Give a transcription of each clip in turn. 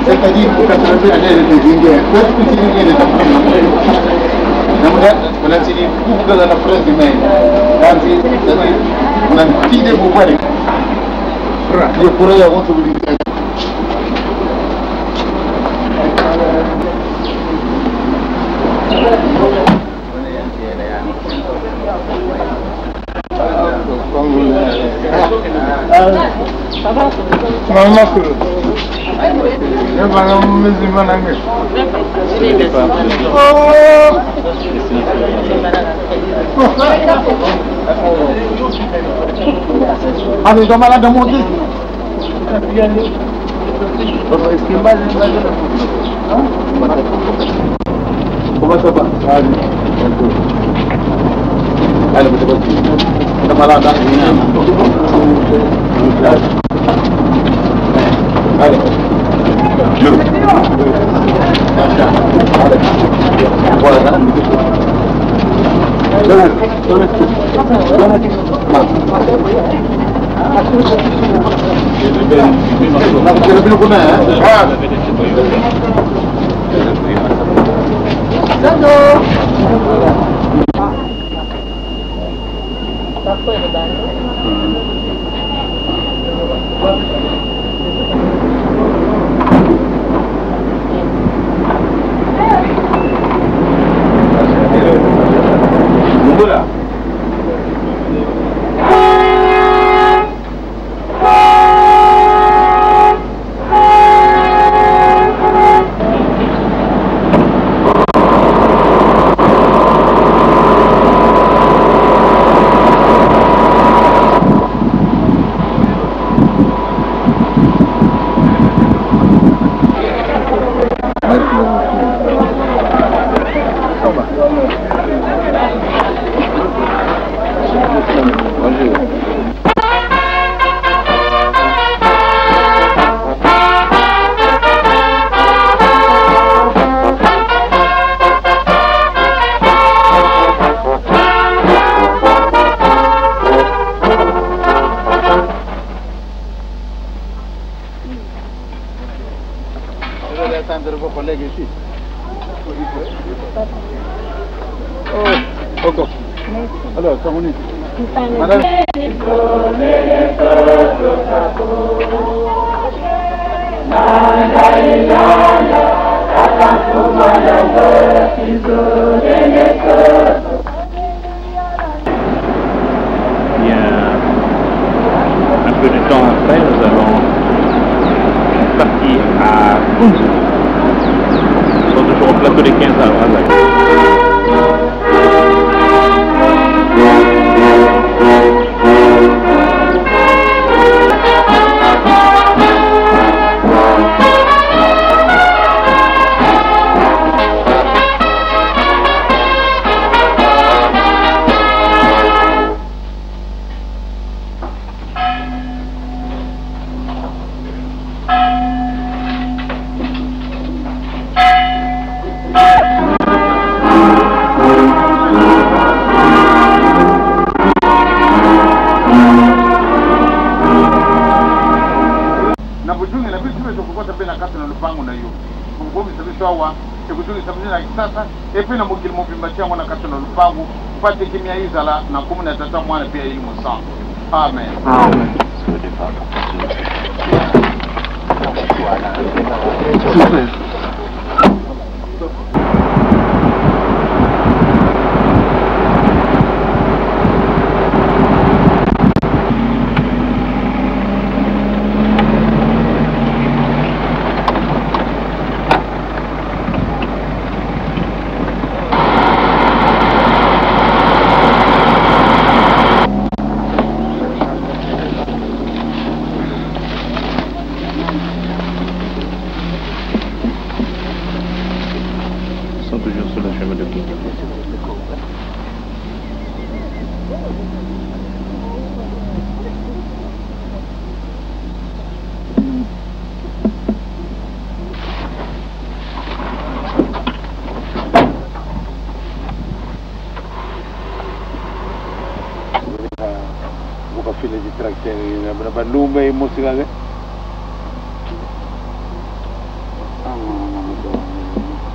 C'est-à-dire que 80 années de Zinguer, peut-être que Zinguer est en on a dit beaucoup de la presse humaine. On a dit des beaucoup de il pourrait y avoir tout le monde. Maman cool. Je vais aller musulman anglais. Ah mais dans malade dans mon disque. Comment ça va? Allez, vous êtes dans malade. Allez. Voilà. Alors, comment on est? Madame. Un peu de temps après, nous allons partir à Kunzu. Nous sommes toujours au plateau des 15 heures. Et puis, nous avons pas de kimia izala na kumuna tata mwana pia ili musa. Amen. Amen. berapa lumba musik aja.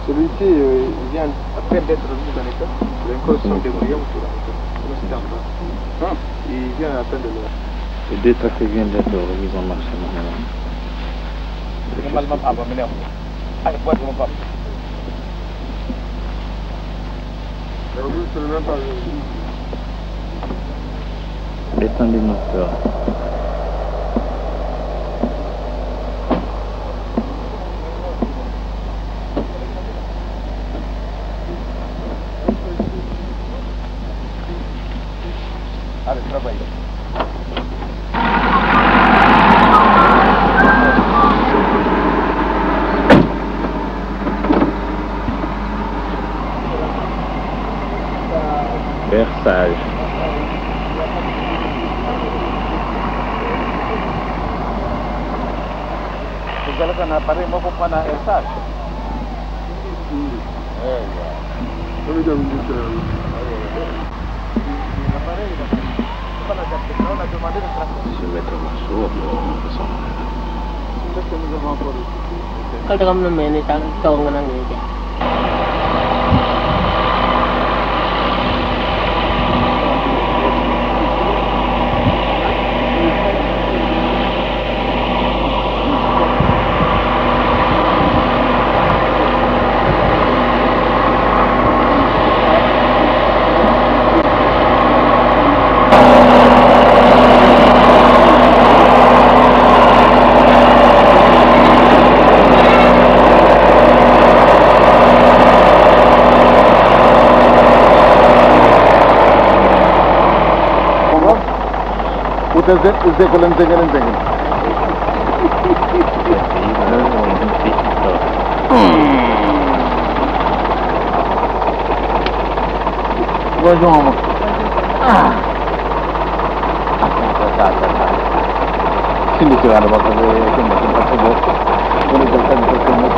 Celui-ci vient à peine d'être mis dans l'état. Il est encore sur des brouillons. Il vient à peine de le... Les deux tracés viennent d'être remis en marche maintenant. Descendez le moteur. Allez, travaille. Versage. Segala kan apa yang mau pana versage. Come da un dito. Je vais être sourd. Kalau kamu nemenin tak kau ngenang aja. Uzekolen zengen. Bonjour. Sini juga ada bakal tempat tersebut. Boleh jalan ke tempat.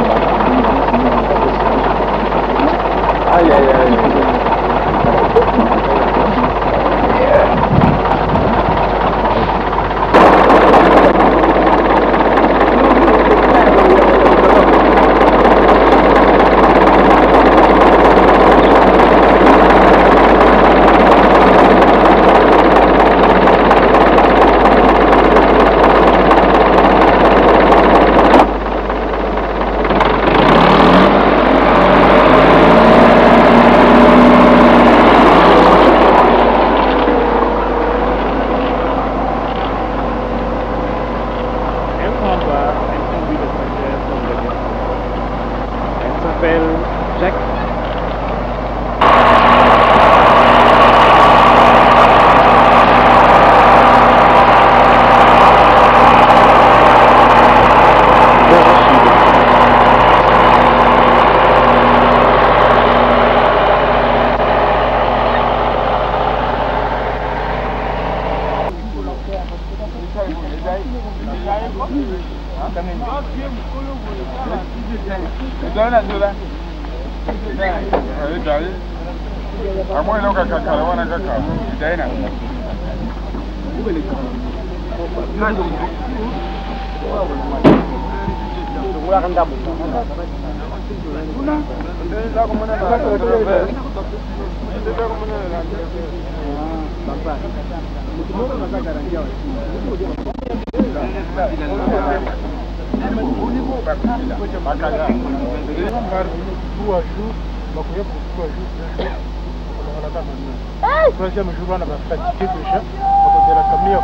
Ay. Troisième jour, on a fatigué déjà. On a la caméra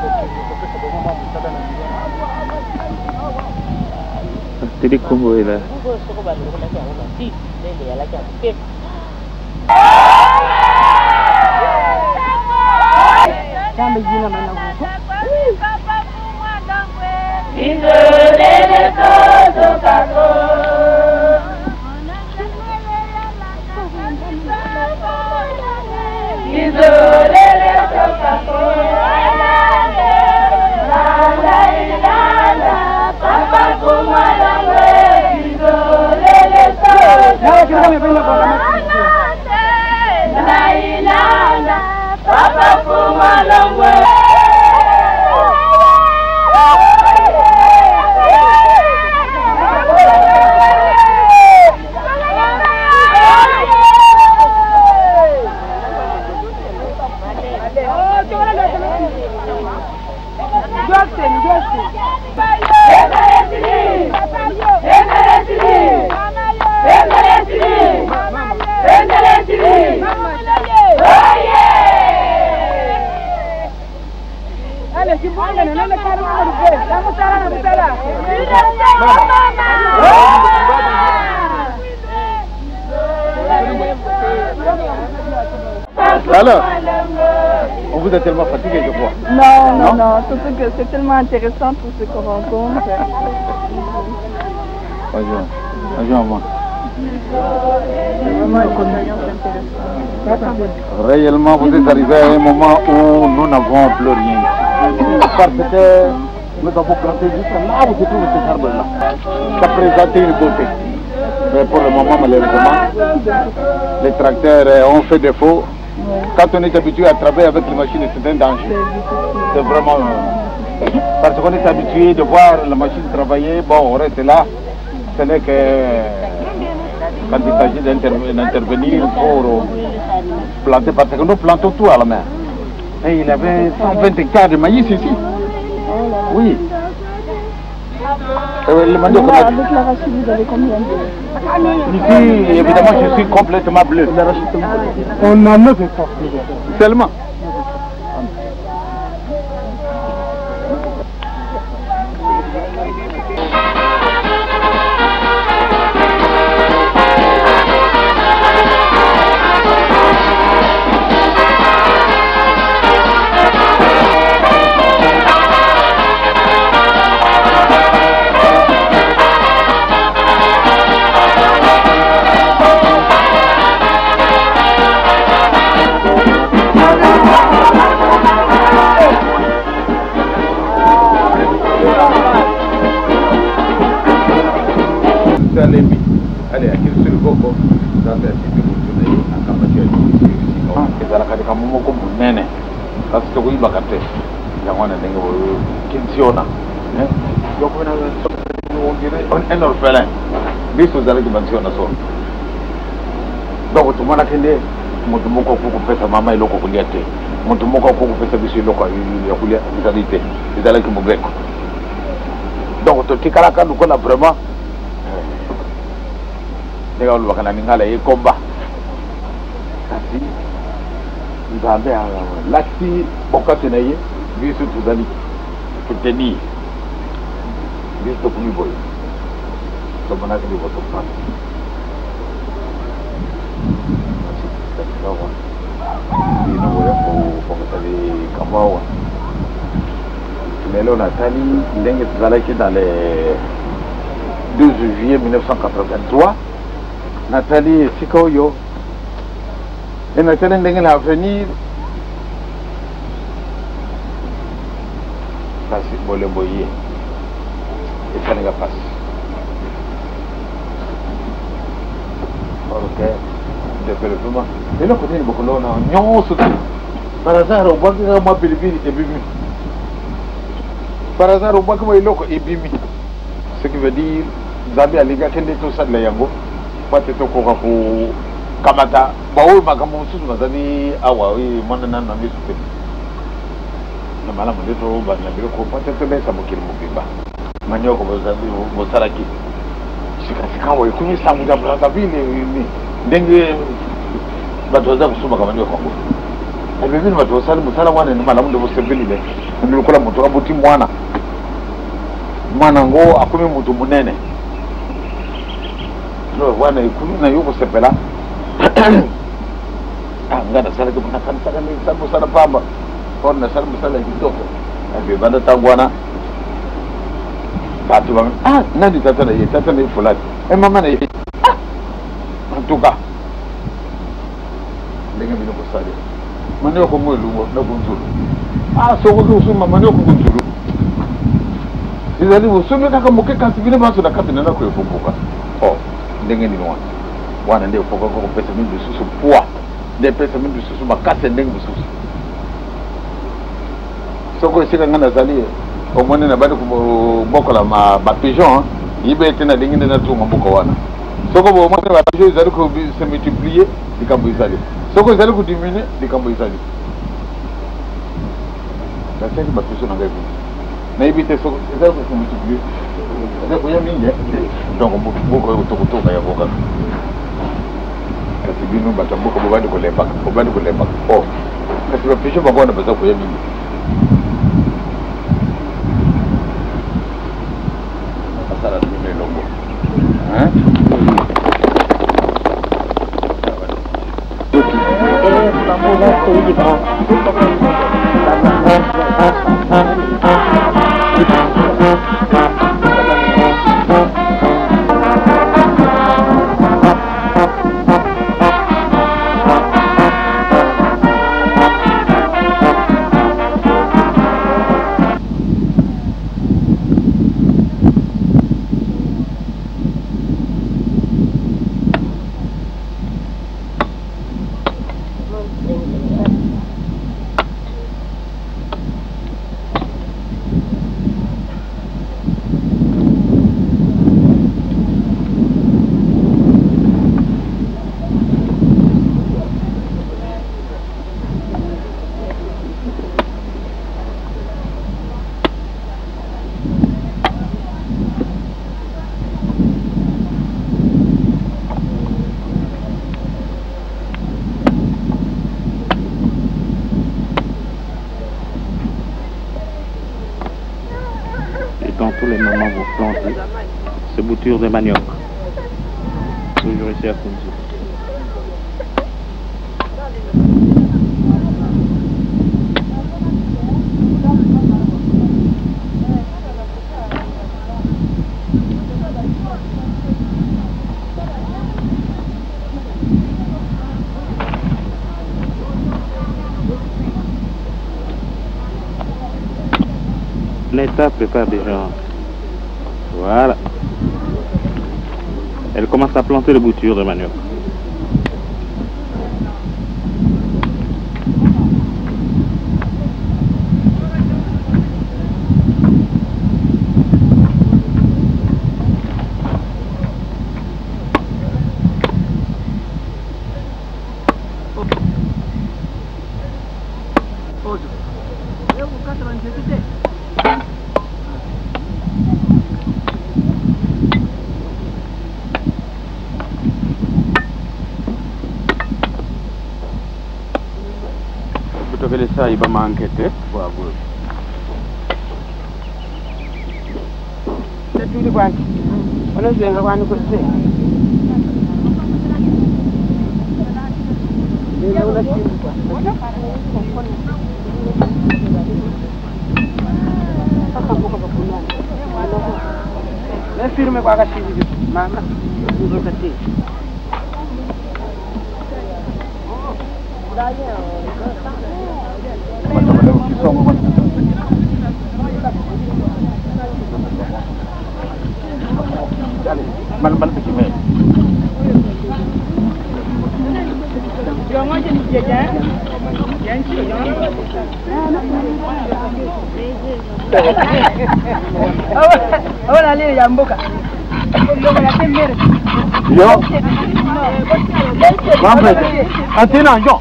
Jadi kumbu ila. Alors, on vous a tellement fatigué, je crois. Non, surtout que c'est tellement intéressant tout ce qu'on rencontre. Bonjour, moi. C'est vraiment une expérience intéressante. Réellement, vous êtes arrivé à un moment où nous n'avons plus rien. Parce que nous avons planté juste là où se trouve cet arbre-là. Ça présentait une beauté. Mais pour le moment, malheureusement, les tracteurs ont fait défaut. Quand on est habitué à travailler avec les machines, c'est un danger. C'est vraiment... parce qu'on est habitué de voir la machine travailler, bon, on reste là. Ce n'est que quand il s'agit d'intervenir pour planter, parce que nous plantons tout à la main. Et il avait 120 hectares de maïs ici. Oui. Le manioc, avec l'arachide, vous avez combien de... Ici, évidemment, je suis complètement bleu. On a 9 hectares. Seulement. Allez, à quel seul boko, dans la cité de à Kamatia, et dans la Katakamoko, Nene, parce que oui, Bakate, Yamana Dengo, Kinsiona, un orphelin, bis aux argumentations à son. Donc, tout le monde a fait Montumoko pour faire sa maman et l'eau couliate, Montumoko pour faire sa biche local, les habité, les alains qui m'ouvrent. Donc, tu t'es caracan, nous connaissons vraiment. Les gars, on va aller combat. Nous avons l'acti au Catenaïe, vu ce tout d'aller, pour tenir. Vu ce que nous voyons. Comme on a dit votre part. Nous voyons pour aller Kamawa. Mais là, on a tani, dans les 12 juillet 1983. Nathalie Sikoyo et Nathalie Ndengel à venir. Ça c'est pour le boyer. Et ça n'est pas passé. Ok. Développement. Et là, côté de Bokolo, on a un sauté. Par hasard, on voit que moi, Bilibili et Bibi. Par hasard, on voit que moi, il est Bibi. Ce qui veut dire, Zambie a légat tout ça de la Yango. Peut-être qu'on va pour Kamata. Bah oui, ma gamme aussi, ma zani, ah oui, mon nan n'a mis sur le malade de trop, bah, la bureau, peut-être que ça me kill mon bimba. Manio, comme vous avez vos saraki. Je suis quand vous écoutez ça, vous avez la ville, dengue, bah, vous avez souvent comme un congo. Et bien, vous avez Musalawan et Malam de vos serviles, et nous collons mon abouti moana. Manango, a commis mon munene. No, wana ikulu na yuko sepela. Ngana sala ke mna kan sala ni sabu sala pamba. Kon na sala musala kitoko. Abi banda tangwana. Batu bang. Nani tata na fulani. Mama na yi. Antuka. Ndenge bino ko sala. Mane ko mo lumo na kunzulu. So ko suma mane ko kunzulu. Izali usumi kaka muke kasibine baso na kapina na ko yofubuka. Ndenge ni wana ndio kwa pesa mingi susu poa de pesa mingi susu makase ndenge susu soko sika ngana zali omone na bado kubokola ma pigeon yibe tena ndenge na tu mbuko wana soko bo omone ba pigeon zali ko se multiplier dikambo izali soko zali ko diminuer dikambo izali la tête ba pigeon na ngapi na ibite soko zali ko multiplier donc beaucoup de ya boka kasi bino batambuka bobandi kolemba oh kasi bapisho bangona baza koya mingi asala tune longo hein Tous les moments vous plantez ces boutures de manioc. Toujours ici à Kunzu. Neta prépare déjà. Voilà. Elle commence à planter les boutures de manioc. Ça il va m'enquêter. Voilà. C'est tout le banc. On a besoin de voir nous côté. La firme quoi que c'est maman. Vous côté. Ahora le yamboka. Yo. Vamos. Antina, yo.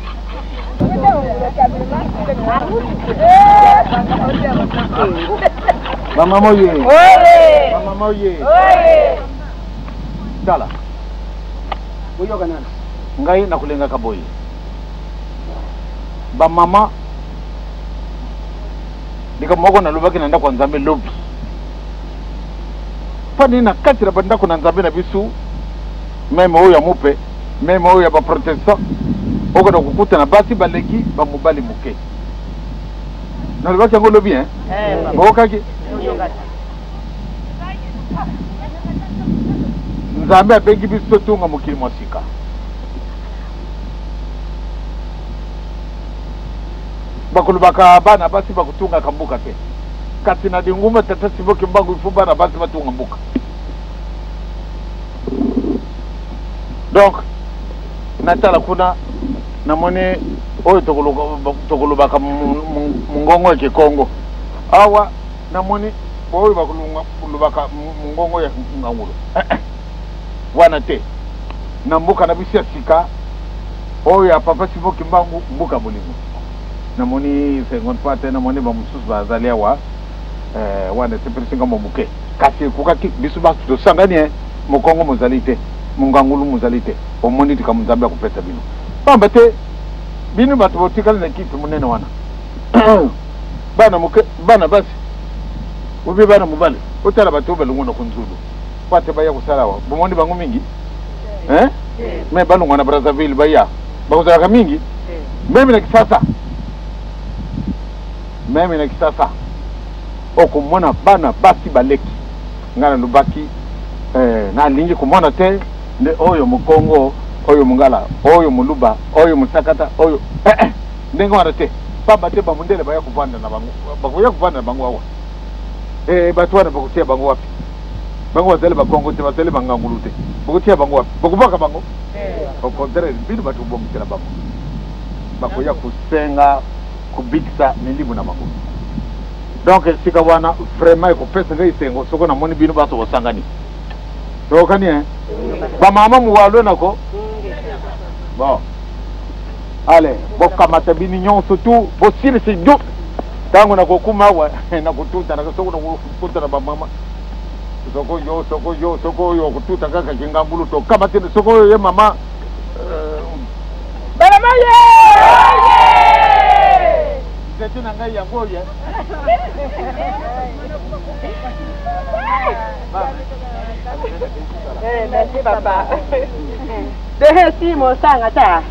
Mama moye. Oye. Mama moye. Oye. Dala. Uyo kana. Ngai nakulenga kaboyi. Ba mama ndika moko na lubaki nanda kwa nzambe lobi. Pani na katira banda kuna nzambe na bisu. Meme oyo ya mupe, meme oyo ya ba protestant. Oko na kukuta na basi baleki ba mubali muke. Na lubaki yango lobi hein? Bokaki. Nzambe abengi biso tunga mukili mwasika. Bakulubaka bana basi bakutunga kambuka te. Kati na dinguma tata siboki mbangu ifu bana basi batunga mbuka. Donc natala kuna namone oyo tokulubaka mungongo ya Kongo. Awa namone oyo bakulubaka mungongo ya ngangulu. Wana te. Na mbuka na bisi ya sika oyo ya papa siboki mbangu mbuka bolingo. Namoni 50 namoni ba mususu bazalia wa wana sepesinga mobuke kasi kukaki bisu ba to sangani mukongo muzalite mungangulu muzalite omoni tika muzambe kupeta bino pamba te bino batu botikala na kitu munene wana bana muke bana basi ubi bana mubale utala batu balungu na kunzulu pate baya kusalawa bomoni bangu mingi me balungu na Brazzaville baya bakuzala mingi Mimi na kisasa. Mimi na kisasa. Okumona bana basi baleki. Ngana lubaki na lingi kumona te ne oyo mukongo, oyo mungala, oyo muluba, oyo musakata, oyo ndengo arate. Baba te ba mundele ba yakuvanda na bangu. Bakuya kuvanda na bangu awa. Batu wana bakutia bangu wapi? Bangu watele bakongo te batele bangangulute. Bakutia bangu wapi? Bakubaka bangu? Au contraire, bidu batu bomutela bangu. Bakuya kusenga kubikisa nilimu na bangu. Donc sika wana vraiment ko pesa ngai sengo soko na moni binu bato bosangani. To kani ba mama mu walo nako. Bon. Allez, boka matabini nyonso tu, bosiri si du. Tangu na kokuma wa na kututa na soko na kututa na ba mama. Soko yo kututa kaka kingambulu to kama tena soko yo ye mama. Bala maye! C'est une angaille à boire. Merci papa. Merci mon sang à ta.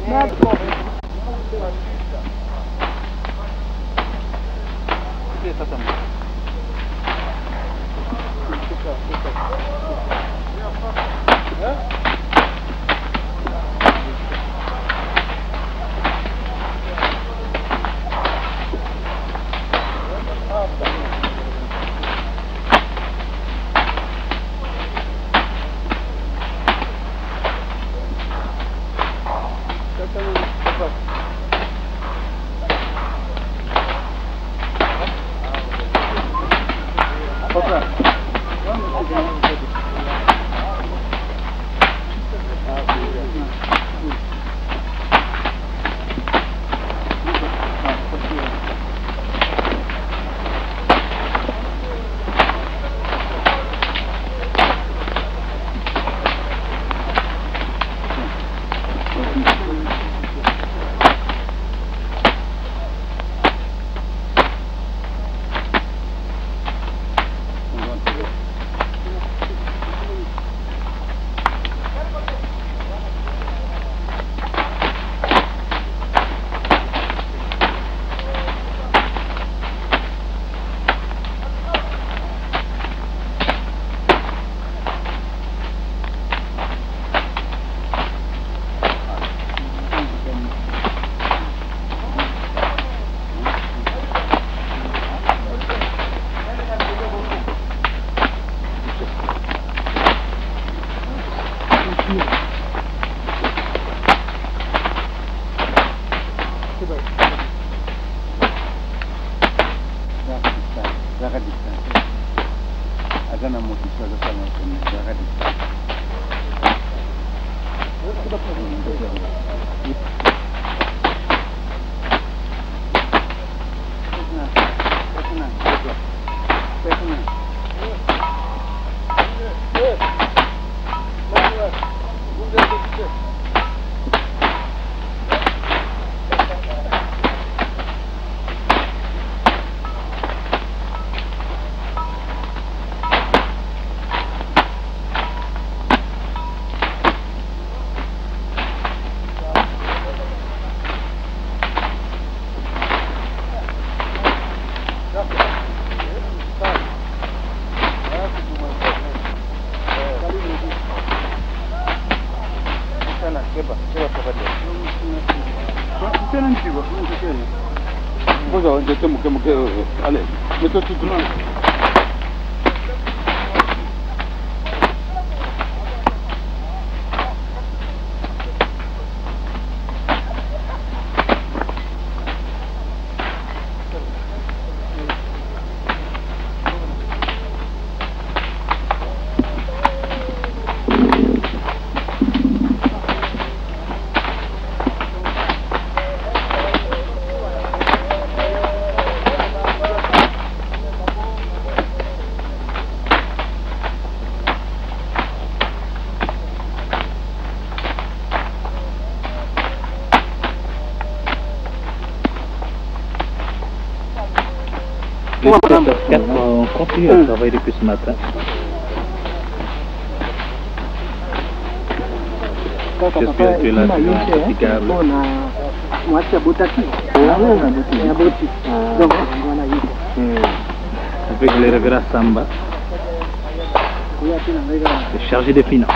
Allez, mets-toi tout de suite. Le 7h04, on continue à travailler depuis ce matin. J'espère que la situation est praticable. Moi, c'est Boutaki. Boti. Donc, voilà, avec les révérends Samba, le chargé des finances.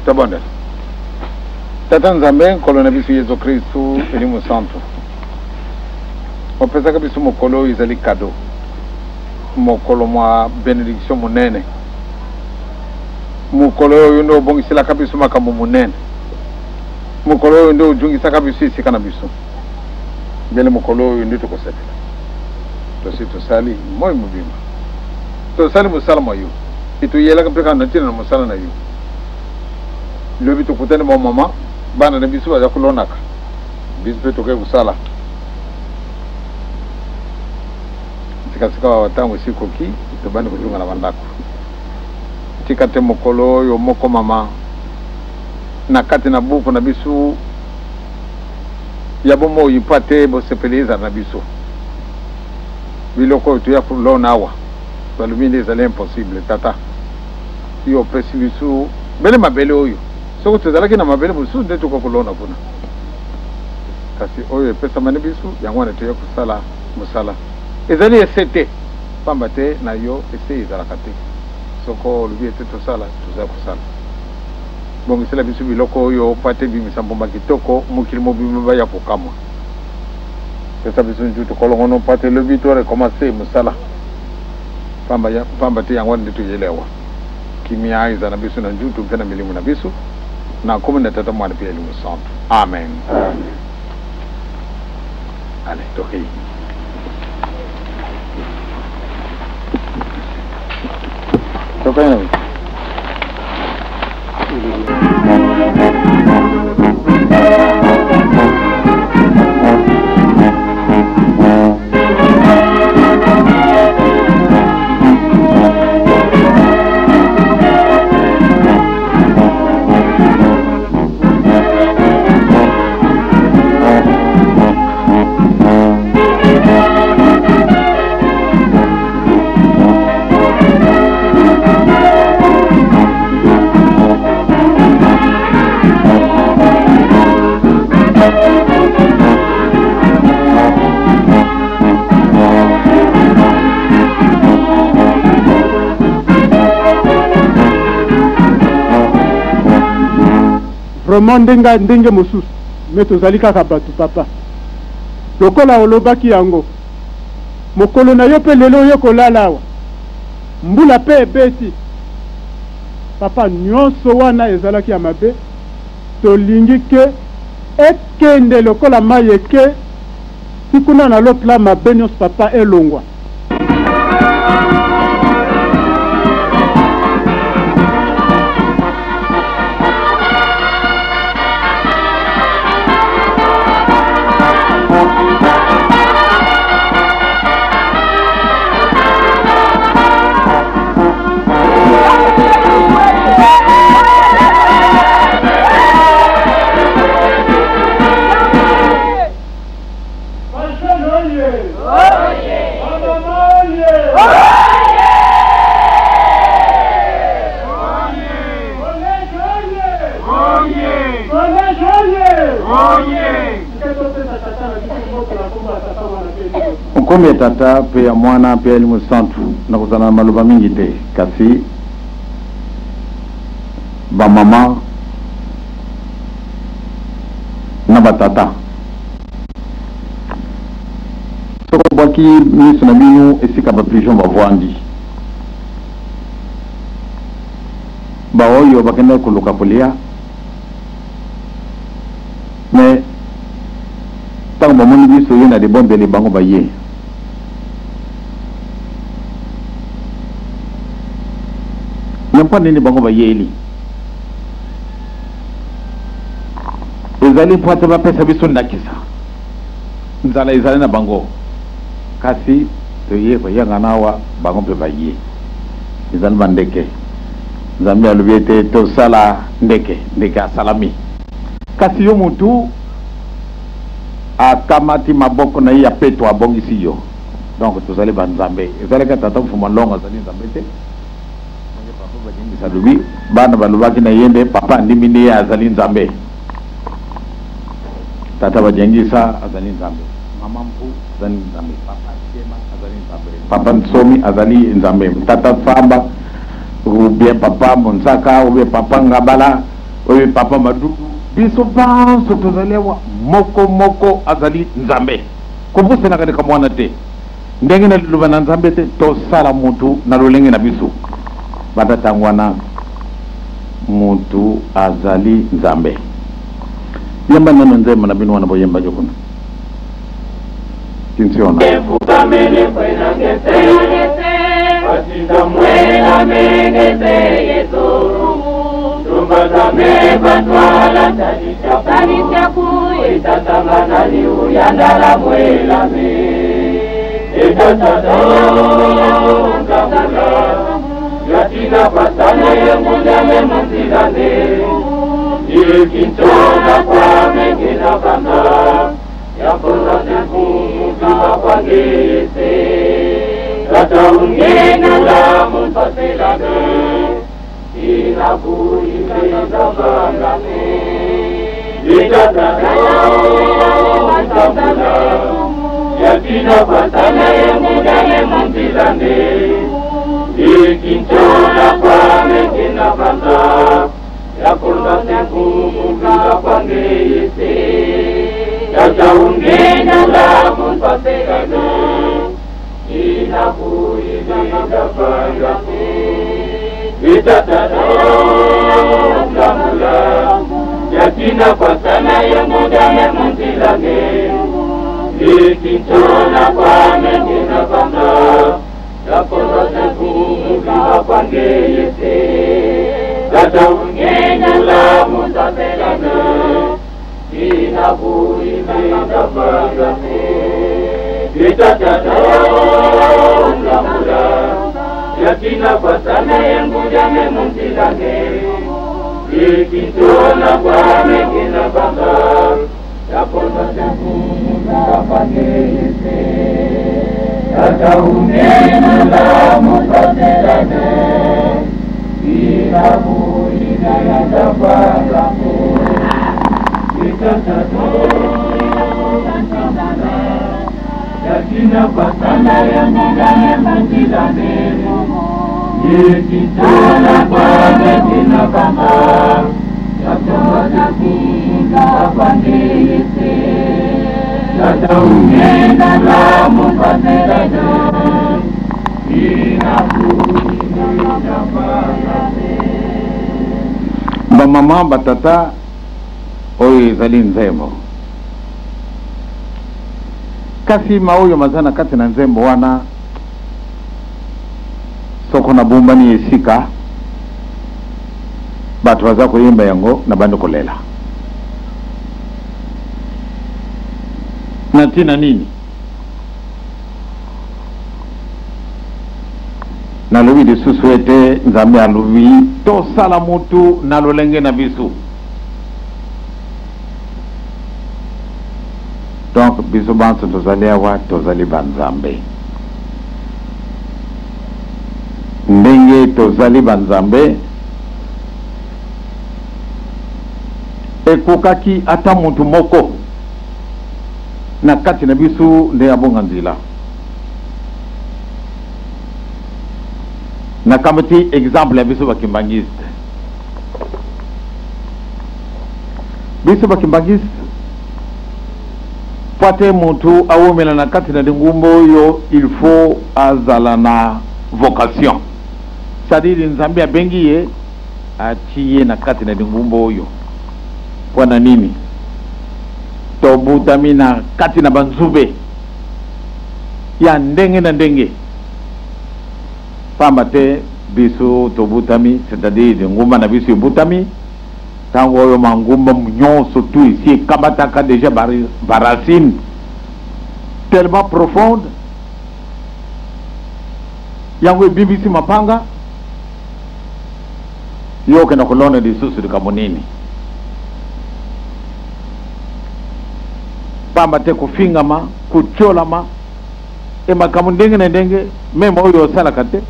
Tabonde. Tata Nzambe kolona bisu Yesu Kristu elimu santo. Opesa bisu mokolo izali kado. Mokolo mwa benediction munene. Mokolo oyo ndo bongisila kabisu makambo munene. Mokolo oyo ndo ujungisa kabisu isikana bisu. Bele mokolo oyo ndo tukosepela. Tosali moyo mubima. Tosali musala moyo. Itu yela kapeka natina na musala na yo. Lobi tukutane mo mama bana na bisu baza kulonaka. Bisu pe toke kusala. Sika watangu siku ki tubani kujunga na bandako. Tikate mokolo yo moko mama na kati na buku na bisu ya bomo yipate bo sepeleza na bisu. Biloko tu ya kulona awa. Balumini ezali impossible tata. Yo pesi bisu bele mabele oyo. Soko tuzalaki na mabele busu nde tuko kulona kuna. Kasi oyo pesa mane bisu yangwana tuya kusala musala. Ezali esete pamba te na yo ese ezalaka te. Soko lubi ete tosala tuza kusala. Bongisela bisu biloko oyo pate bimisa mbomba kitoko mukili mobimba ya kokamwa. Pesa bisu njuto kolongono pate lubi to recommencer musala. Pamba te yangwana nde tuyelewa. Kimia aiza na bisu na njuto pena milimu na bisu na kumi na tata mwana pia elimu santo. Amen. Allez, toke. Toke na. Vraiment ndenge mosusu me tozali kaka batu papa lokola olobaki yango mokolo na yo pe lelo yo kolala awa mbula pe ebeti papa nyonso wana ezalaki ya mabe tolingi ke ekende lokola mai eke tikuna na lopla mabe nyonso papa elongwa. Nkombe tata pe ya mwana pe elimu santu na kuzana maluba mingi te kasi ba mama na batata soko bwaki misu na binu esika ba prison bavwandi ba oyo bakenda kuluka kulia mais tango bamoni biso ye na de bombele bango baye nyampa nini bango bayeli ezali poate bapesa biso ndakisa nzala ezali na bango kasi toye koyanga nawa bango mpe baye ezali bandeke nzambe alobi ete tosala ndeke asalami kasi yo mutu akamati maboko na ye ya peto abongisi yo donc tozali banzambe ezalaki tata mfuma longo azali nzambe te papa bajingisa lobi bana balobaki na ye nde papa andimini ye azali nzambe tata bajengisa azali nzambe mama mpu azali nzambe papa kema azali nzambe papa nsomi azali nzambe tata famba ou bien papa monsaka ou bien papa ngabala ou bien papa madudu biso banso tozali wa moko azali nzambe kobusenaka deka mwana te ndenge na liloba na nzambe te tosala mutu na lolenge na biso batatangwana mutu azali nzambe yamba nano nzema na bino wana boyemba jokuna kinsiona Kamele kwena ngese Wasisa mwena mengese yeso Tumbaza meba twala Talisha kuye Itatanga nani uyandala mwela me Itatata Ungamula Yatina pasana yemuja memunzilane Ikinchona kwa mengina banda Yakona nekumu kama kwa ngese Kata ungena la mumpaselane Inakuimeza bangane Itatata Ungamula Yakina pasana yemuja memunzilane Ikinchona kwa mengina banda Yakona nekumu kama kwa ngese Kata ungena la mumpaselane Inakuimeza bangane Itatata Ungamula Yakina pasana yemuja memunzilane Ikinchona kwa mengina banda Yakona nekumu kama kwa ngese Kata ungena la mumpaselane Inakuimeza bangane Itatata Ungamula Yakina pasana yemuja memunzilane Ikinchona kwa mengina banda Yakona nekumu kama kwa ngese Kata ungena la mumpaselane Inakuimeza bangane Yakina pasana yemuja memunzilane Ikinchona kwa mengina banda Yakona nekumu kama kwa ngese Kata ungena la mumpaselane Inakuimeza bangane bamama batata oyo ezali nzembo kasi maoyo mazana kati na nzembo wana soko na bumbani esika bato baza koyemba yango na bandi kolela na ntina nini nalobi lisusu ete nzambe alobi tosala mutu na lolenge na biso donc biso banso tozali awa tozali banzambe ndenge tozali banzambe ekokaki ata mutu moko na kati na biso nde abonga nzela na kamati exemple ya biso bakimbangiste pate mutu awomela na kati na dingumbo oyo il faut azala na vocation c'est-à-dire nzambe abengi ye atie na kati na dingumbo oyo wana nini tobutami na kati na banzube ya ndenge na ndenge pamba te biso tobutami c'est-à-dire ngumba na biso ebutami tango oyo mangumba nyonso tu isi ekamataka deja baracine tellement profonde yango BBC mapanga yo kana kolona lisusu likamunini pamba te kufingama kucholama emakamu ndenge na ndenge meme oyo osalaka te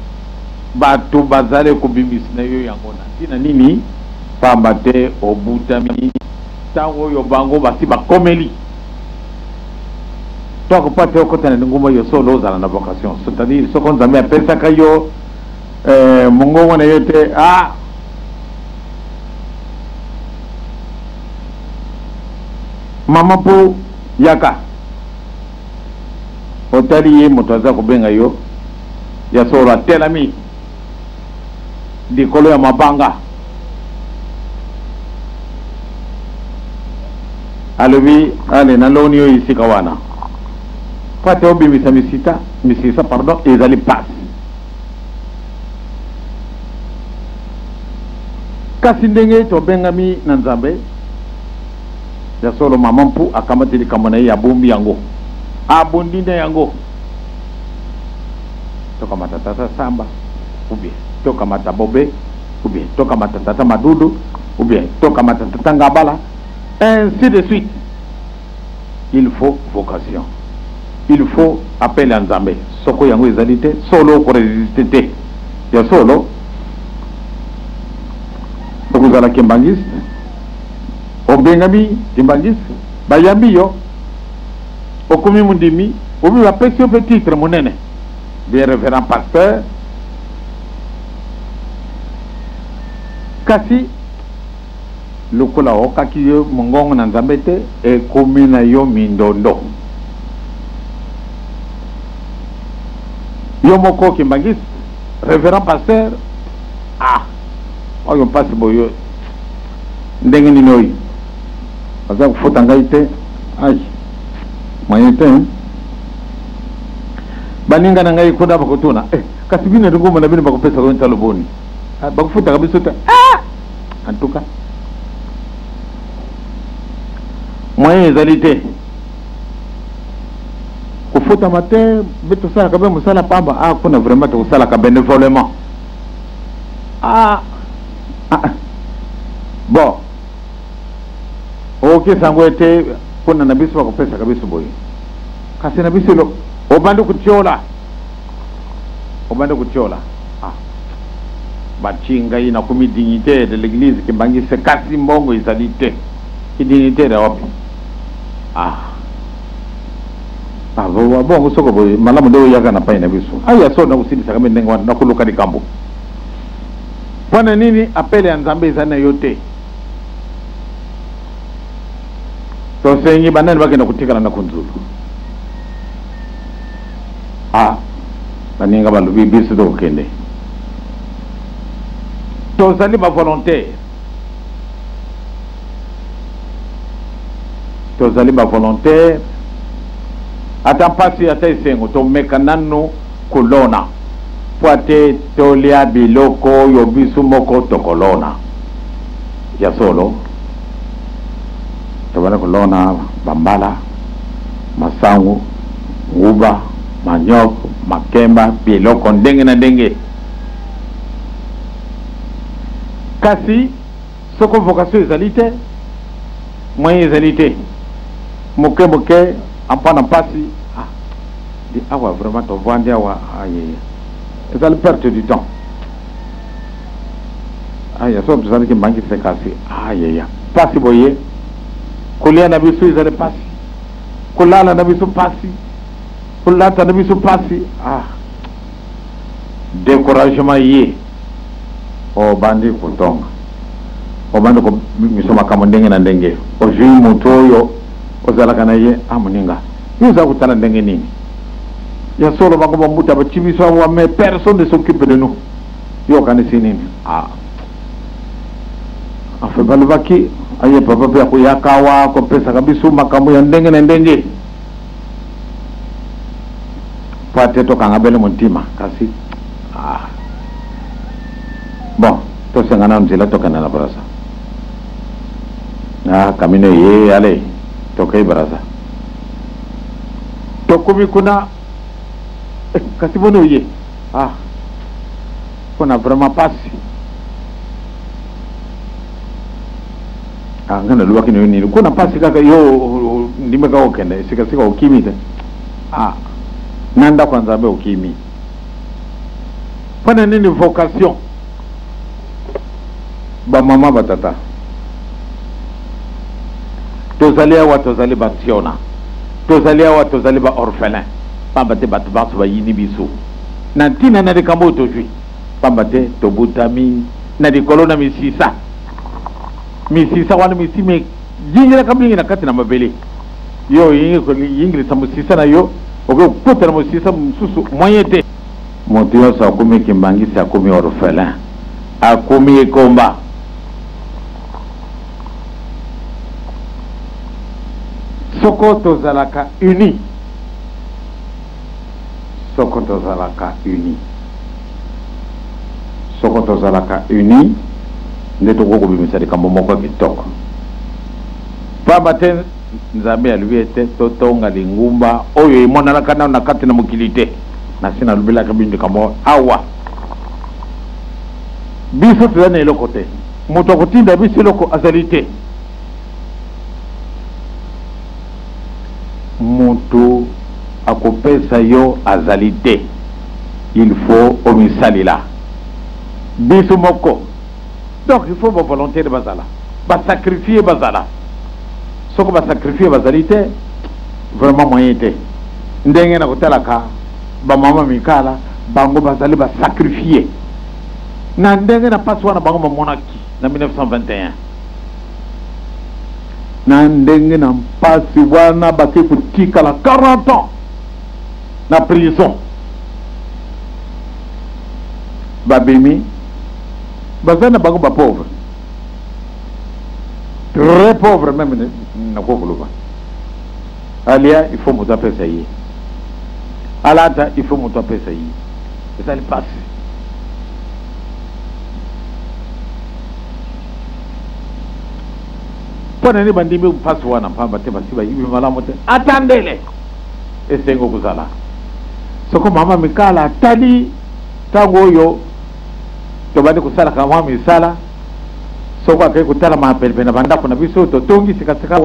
bato bazale ku BBC na yo yango na ntina nini pamba te obutami ntango oyo bango basi bakomeli toko pate okotana nguma yo solo ozala na vocation c'est-à-dire soko nzambe apesaka yo mongongo na yo te mama po yaka otali ye moto aza kobenga yo ya solo atelami likolo ya mabanga alobi ale naloni yo isika wana pate obimisa misisa pardon ezali passe kasi ndenge tobengami na nzambe ya solo mama mpu akamateli likambo na ye abombi yango abondi na yango tokamata tata samba ubie tokamata bobe ubie tokamata tata madudu ubie tokamata tata ngabala ainsi de suite. Il faut vocation, il faut appel à nzambe soko yango ezalité solo ko résister ya solo okuzala kimbangiste obengami kimbangiste bayambi yo okumi mundimi obi bapesi yo titre monene de révérend pasteur kasi lokola okaki yo mongongo na nzambe te ekomi na yo mindondo yo moko kimbangiste révérend pasteur oyo mpasi boyo ndenge nini oyo aza kufuta ngai te ai moyen te baninga na ngai koda bakotuna kasi bino ndingoma na bino bakopesa ko ntalo boni bakufuta kabisa te en tout cas moyen ezali te kufuta mate beto sala kabe musala pamba kuna vraiment to sala ka bénévolement bon ok sango ete kuna na biso bakopesa kabisa boye kasi na biso lo obande kutiola bachinga ina kumi dignité de l'église kimbangise kasi mbongo ezali te dignité de wapi bongo soko boye malamu nde oyaga na pai na biso aya so na kusilisa kama ndenge wana nakuluka likambo pona nini apele ya nzambe ezali na yo te tosengi banani bakenda kutikala na kunzulu baninga balobi biso tokokende tozali bavolontaire ata mpasi ata esengo tomeka nano kolona po ate tolia biloko oyo biso moko tokolona ya solo tobana kolona bambala masangu nguba manyoko makemba biloko ndenge na ndenge kasi soko vocation ezali te moyen ezali te moke ampana mpasi di awa vraiment tovandi awa ezali perte du temps so tozalaki mbangise kasi pasi boye kolia na biso ezali pasi kolala na biso pasi kolata na biso pasi découragement ye obandi kutonga obandi komiso makambo ndenge na ndenge ozwi moto oyo ozalaka na ye moninga yo oza kutala ndenge nini ya solo bango bamuta baci biso awa mais personne ne s'occupe de nous yo okanisi nini afe balobaki aye papa mpe akuyaka awa kopesaka biso makambo ya ndenge na ndenge po ate tokanga bele motima kasi bon tosenga na nzela tokende na brasa kamino ye ale tokei brasa tokomi kuna kasi bono ye kuna vraiment pasi ngana luwa kino ni kuna pasi kaka yo ndime ka okende sika ukimi te nanda kwanza be ukimi pana nini vocation ba mama batata tozali awa tozali bationa tozali awa tozali ba orphelin pamba te bato baso bayini biso na ntina na likambo tozwi pamba te tobutami na likolo na misisa wana misime yingira kabingi na kati na mabele yo yingilisa musisa na yo okokota na musisa mususu moyen te moto nyonso akomi kimbangisi akomi orphelin akomi ekomba soko tozalaka uni soko tozalaka uni nde tokokobimisa likambo moko ya kitoko pamba te nzambe alubi ete totonga lingumba oyo emonanaka nano na kati na mokili te nasi nalobelaka bino likambo awa biso toza na eloko te moto akotinda biso eloko azali te moto akopesa yo azali te il faut omisalila biso moko donc il faut bavolontaire bazala basacrifier bazala soko basacrifier bazali te vraiment moyen te ndenge na kotalaka bamama mikala bango bazali basacrifier na ndenge na pasi wana bango bamonaki na 1921 na ndenge na mpasi wana bake kotikala 40 ans na prison babimi baza na bango pauvre très pauvre même na kokoloba alia il faut moto apesa ye alata il faut moto apesa ye ezali pasi mpona nini bandimi mpasi wana mpamba te basi bayibi malamu te atandele esengo kozala soko mama mikala atali ntango oyo tobandi kosalaka mwa misala soko akei kotala mapelepe na bandako na biso totongi sikasika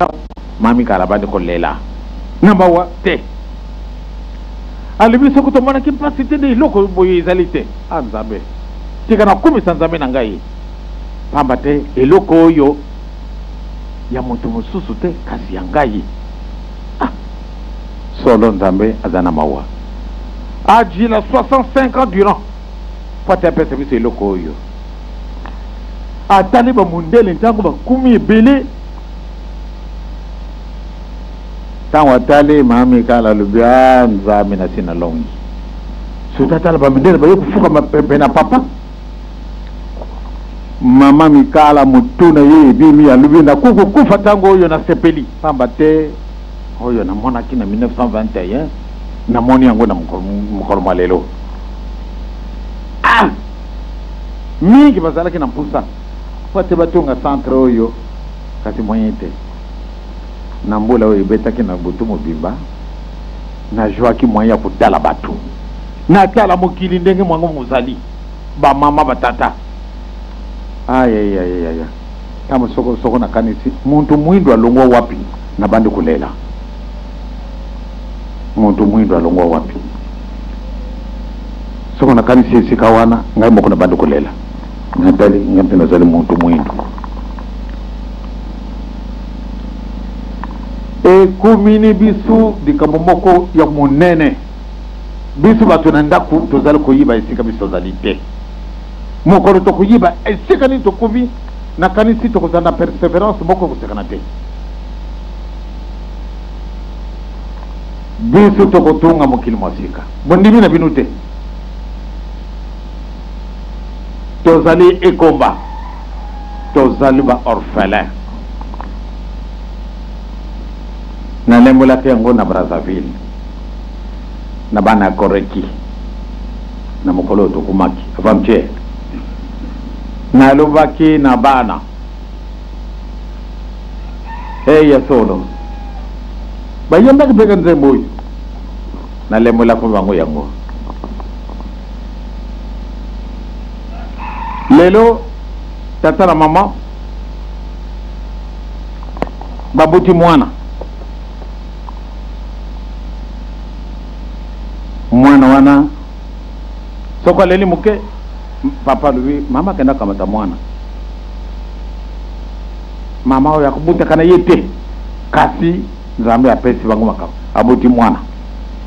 mama mikala bandi kolela na mawa te alibi soko tomonaki mpasi te nde eloko boye ezali te nzambe tika na kumisa nzambe na ngai pamba te eloko oyo ya moto mosusu te kasi ya ngai solo nzambe aza na mawa ajila 65 ans durant po ate apesa biso eloko oyo atali bamundele ntango bakumi ebele ntango atali mami kala alobi nzambe nasi na longi soki atala bamundele baye kofuka mapepe na papa mama mikala motu na ye ebimi alobi nakokokufa ntango oyo nasepeli pamba te oyo namonaki na 1921 namoni yango na mokolo mwa lelo mingi bazalaki na mpusa po te batonga centre oyo kasi moyen te na mbula oyo ebetaki na butu mobimba nazwaki moyen ya kotala bato natala mokili ndenge mwango mozali bamama batata ayayayaya kama soko nakanisi muntu mwindo alongwa wapi na bandi kulela muntu mwindo alongwa wapi soko nakanisi esika wana ngai moko na bandi kulela natali ngampe nazali muntu mwindo ekumini bisu likambo moko ya monene bisu bato na ndaku tozali koyiba esika biso tozali te mokolo tokoyiba esika nini tokomi nakanisi tokozala na perseverance moko kosekana te biso tokotunga mokili mwa sika bondimi na bino te tozali ekomba tozali ba orphelin nalembolaki yango na Brazzaville na bana ya koreki na mokolo tokumaki avant-hier nalobaki na bana ya solo bayembaki mpeka nzembo oyo na lemola ko bango yango lelo tata na mama babuti mwana wana soko leli muke papa lui mama kenda kamata mwana mama oya kubuta kana yete kasi nzambe apesi bango makao abuti mwana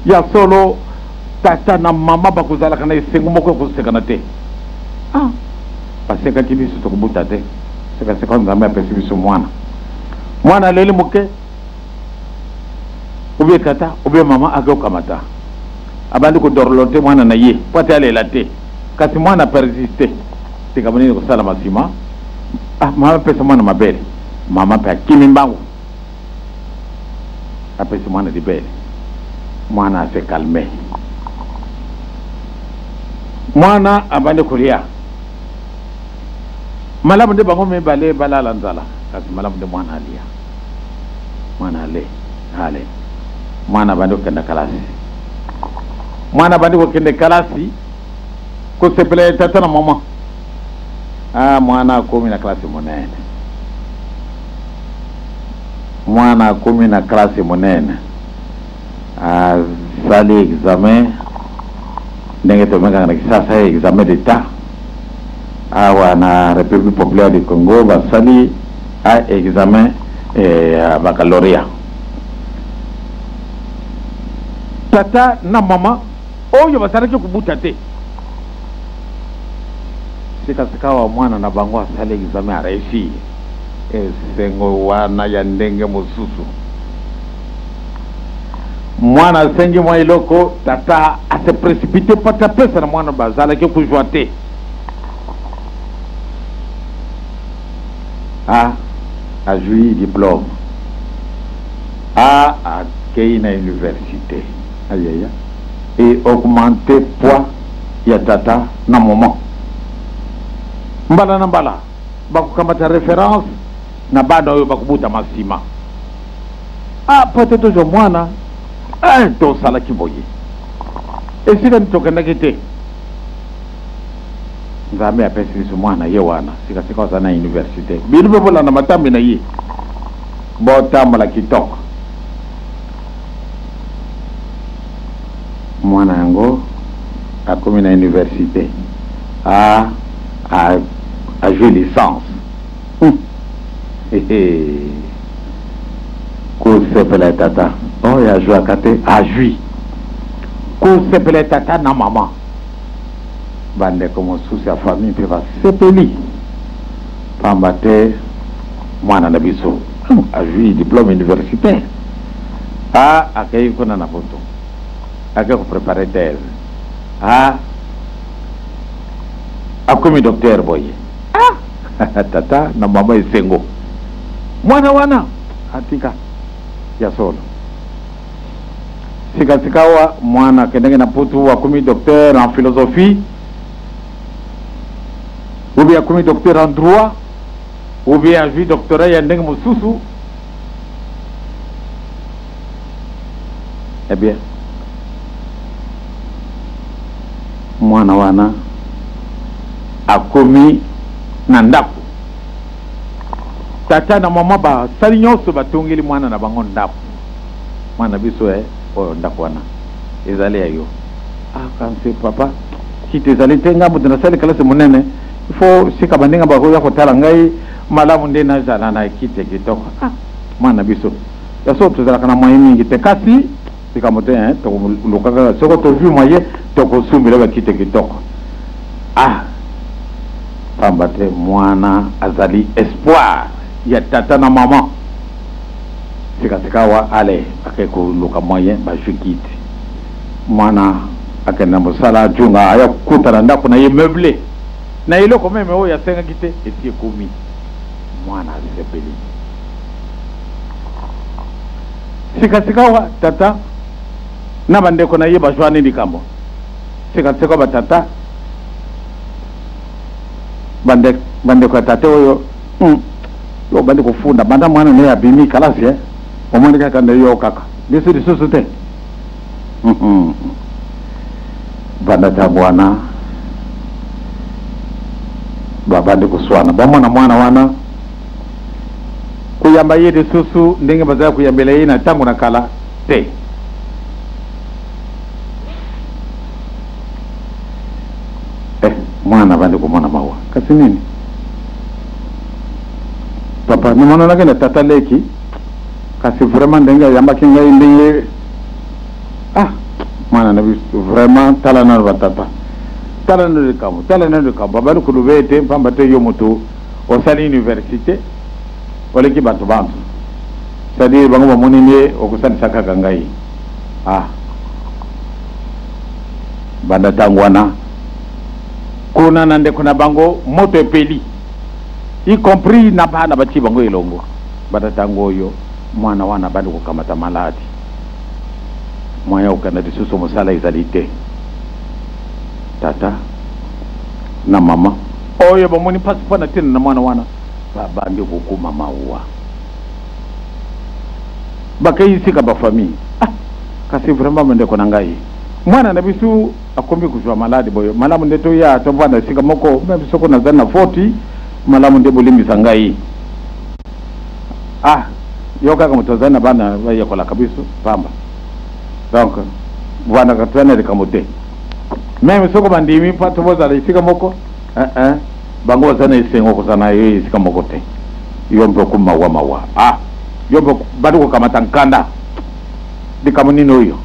ya solo tata na mama bakuzala kana isengu moko kusekana te paseka kibiso to kubuta te seka nzambe apesi biso mwana leli muke ubie tata ubie mama agyo kamata abandi ko dorlote mwana na ye pate alela te kasi mwana persiste tikamani ko sala masima mama pesa mwana mabele mama pa kimi mbangu apesi mwana di bele mwana se calme mwana abandi kulia malamu de bango me bale balala nzala kasi malamu de mwana alia mwana ale mwana bandi kenda kalasi mwana bandi kende kalasi ko sepele tata na mama mwana komi na klasi monene mwana komi na klasi monene sali examen ndenge to menga na kisasa examen d'état awa na République populaire du Congo basali examen baccalauréat tata na mama oyo basaraki kubuta te sikasikawa mwana na bango asali examen areshi esengo wana ya ndenge mosusu mwana sengi mwa iloko tata ase précipité pata pesa na mwana bazalaki kujwa te ajui diplôme akei na université ayaya et augmenter poids ya tata na moment mbala na mbala bakukamata référence na bana oyo bakubuta masima peut-être jo mwana tosalaki boye esika nitokendaki te nzambe apesi biso mwana ye wana sikasika oza na université bino mpe bolanda matambi na ye botambola kitoko mwana yango akomi na université ajoué licence kusepela tata oyo ajouaka te ajui kusepela tata na mama bandeko mosusu ya famille mpe basepeli pamba te mwana na biso ajui diplôme universitaire akei kuna na poto akei kuprepare thèse akomi docteur boye tata na mama esengo mwana wana atika ya solo sikasikawa mwana kendenge na putu akomi docteur en philosophie ou bien akomi docteur en droit ou bien ajui doctorat ya ndenge mosusu eh bien mwana wana akomi na ndako tata na mama basali nyonso batongeli mwana na bango ndako mwana biso oyo ndako wana ezali ya yo kanse papa kiti ezali te ngambo te nasali kalasi monene ifo sika bandinga bakoya kotala ngai malamu nde nazala na kiti ya kitoko mwana biso yaso tozalaka na moyen mingi te kasi likambo te tokolukaka soko tovi moye tokosumbela bakiti ya kitoko pamba te mwana azali espoir ya tata na mama sikasikawa ale akekoluka moyen bajukiti mwana akenda mosala ajunga aya kutana ndako na ye meuble na eloko meme oyo asengaki te esi ekomi mwana asepeli sikasikawa tata na bandeko na ye bajwani likambo sikasikawa batata bandeko ya tate oyo yo bandi kufunda banda mwana ne abimi kalasi omwani kaka nde yo kaka biso lisusu te banda tangwana babande kuswana bamwana mwana wana kuyamba yede susu ndenge bazaya kuyambele ina tangu na kala te mwana bande kumona mawa kasi nini papa ni mwana nake na tata leki kasi vraiment ndenge yamba kinga ndenge mwana na vraiment tala na batata tala na kambo babali kulubete pamba te yo mutu o sali université wala ki bantu c'est-à-dire bango bamoni ne okusani saka kangai banda tangwana kuna nande kuna bango moto epeli y compris na bana bachi bango elongo banda tango yo mwana wana bandi kukamata maladi moya ukana disusu musala izalite tata na mama oyo bamoni passeport na tena na mwana wana babandi kukuma maua bakaisika ba famille kasi vraiment mende kona ngai mwana na bisu akombi kujwa maladi boyo malamu ndeto ya to bana sika moko mbe soko na zana 40 malamu ndebo limisa ngai yoka kama tozana bana baya kola kabisu pamba donc bwana katwana likamote même soko bandimi pato boza sika moko bango zana isengo kozana yo sika moko te yombo kuma mawa yombo bado ko kamata nkanda dikamunino yo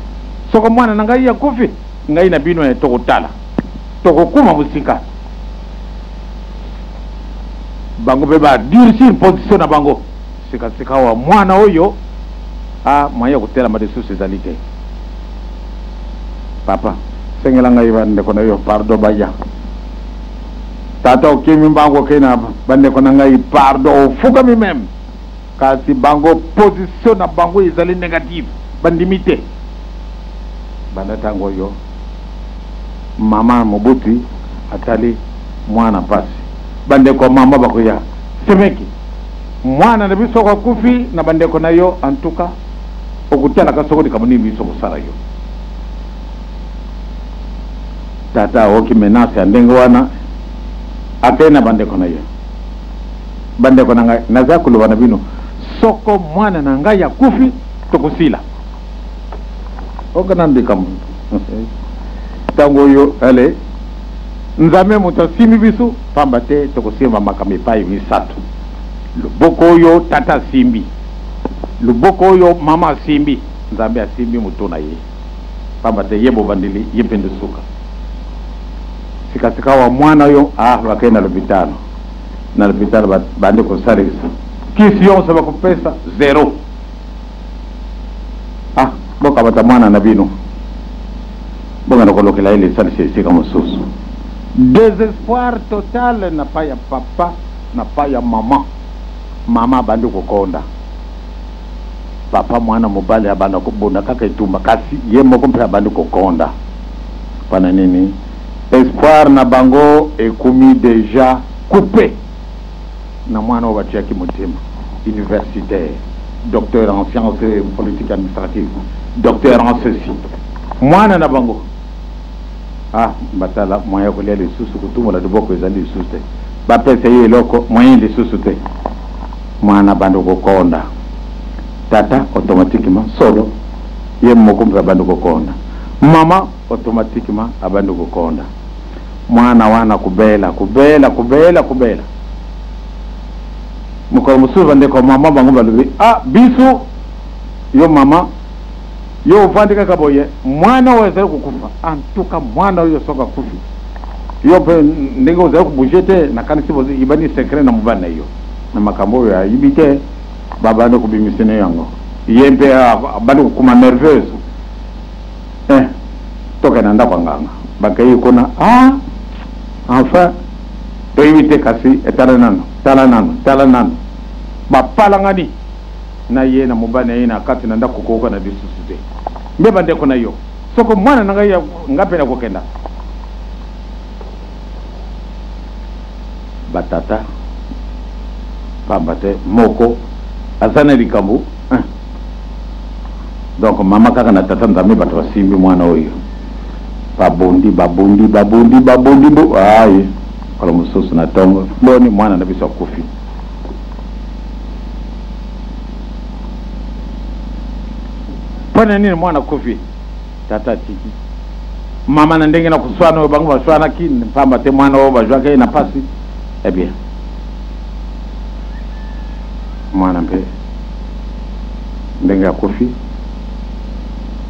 soko mwana na ngai ya kofi ngai na bino ya tokotala tokokuma musika bango beba dirisi position na bango sika wa mwana oyo mwaya kutela madesusu ezalite papa sengela ngai bande kona yo pardo baya tata okimi bango kena bande kona ngai pardo fuka mi même kasi bango position na bango ezali négative bandimite banda tango yo mama mobuti atali mwana pasi bande ko mama bakoya semeki mwana na biso kwa kufi na bande ko na yo antuka okutana ka soko dikamuni biso kusala yo tata oki menase andenge wana atena bande ko na yo bande ko na ngai nazakulu wana bino soko mwana na ngai ya kufi tokusila okanandi kam tango yo ale nzame muto simi bisu pamba te tokusima makamipai misatu luboko yo tata simbi luboko yo mama simbi nzambe asimbi mutuna ye pamba te yebo bandili yepende suka sika wa mwana yo wakena lubitano na lubitano bande ko sarisa kisi yo saba ko pesa 0 boka bata mwana na bino bonga na kolokela ile salisi sika mususu désespoir total na pa ya papa na pa ya mama bandi kukonda papa mwana mobali abanda kubunda kaka itumba kasi ye moko mpe abandi kukonda pana nini espoir na bango ekumi déjà coupé na mwana obatia kimutima universitaire docteur en sciences politiques administratives docteur en ceci mwana na bango batala moyen ko lele susu kutumula diboko ezali susu te bapesa ye loko moyen de susu te mwana bando kokonda tata automatiquement solo ye moko mpa bando kokonda mama automatiquement abando kokonda mwana wana kubela mukoro musu bande ko mama bango balubi bisu yo mama yo uvandika kaboye mwana wazali kukufa antuka mwana yo soka kufi yo pe ndenge uzali kubujete na kanisi bozi ibani secret na mubana yo na makambo ya ibite baba ndo kubimisene yango yempe bali kuma nerveuse toka nanda kwa nganga bakayi kuna enfin to ibite kasi tala nano bapala ngani na ye na mubana ye na kati nanda kukoka na disusite mbeba ndeko na yo soko mwana nanga ya ngape na kokenda batata pambate moko azana likambu donc mama kaka na tata nzambe bato basimbi mwana oyo babondi bo ayi kala mususu na tongo loni mwana na biso akufi pana nini mwana kufi tata tiki mama na ndenge na kuswana bangu baswana kini pamba te mwana oba jwake na pasi eh bien mwana mpe ndenge ya kufi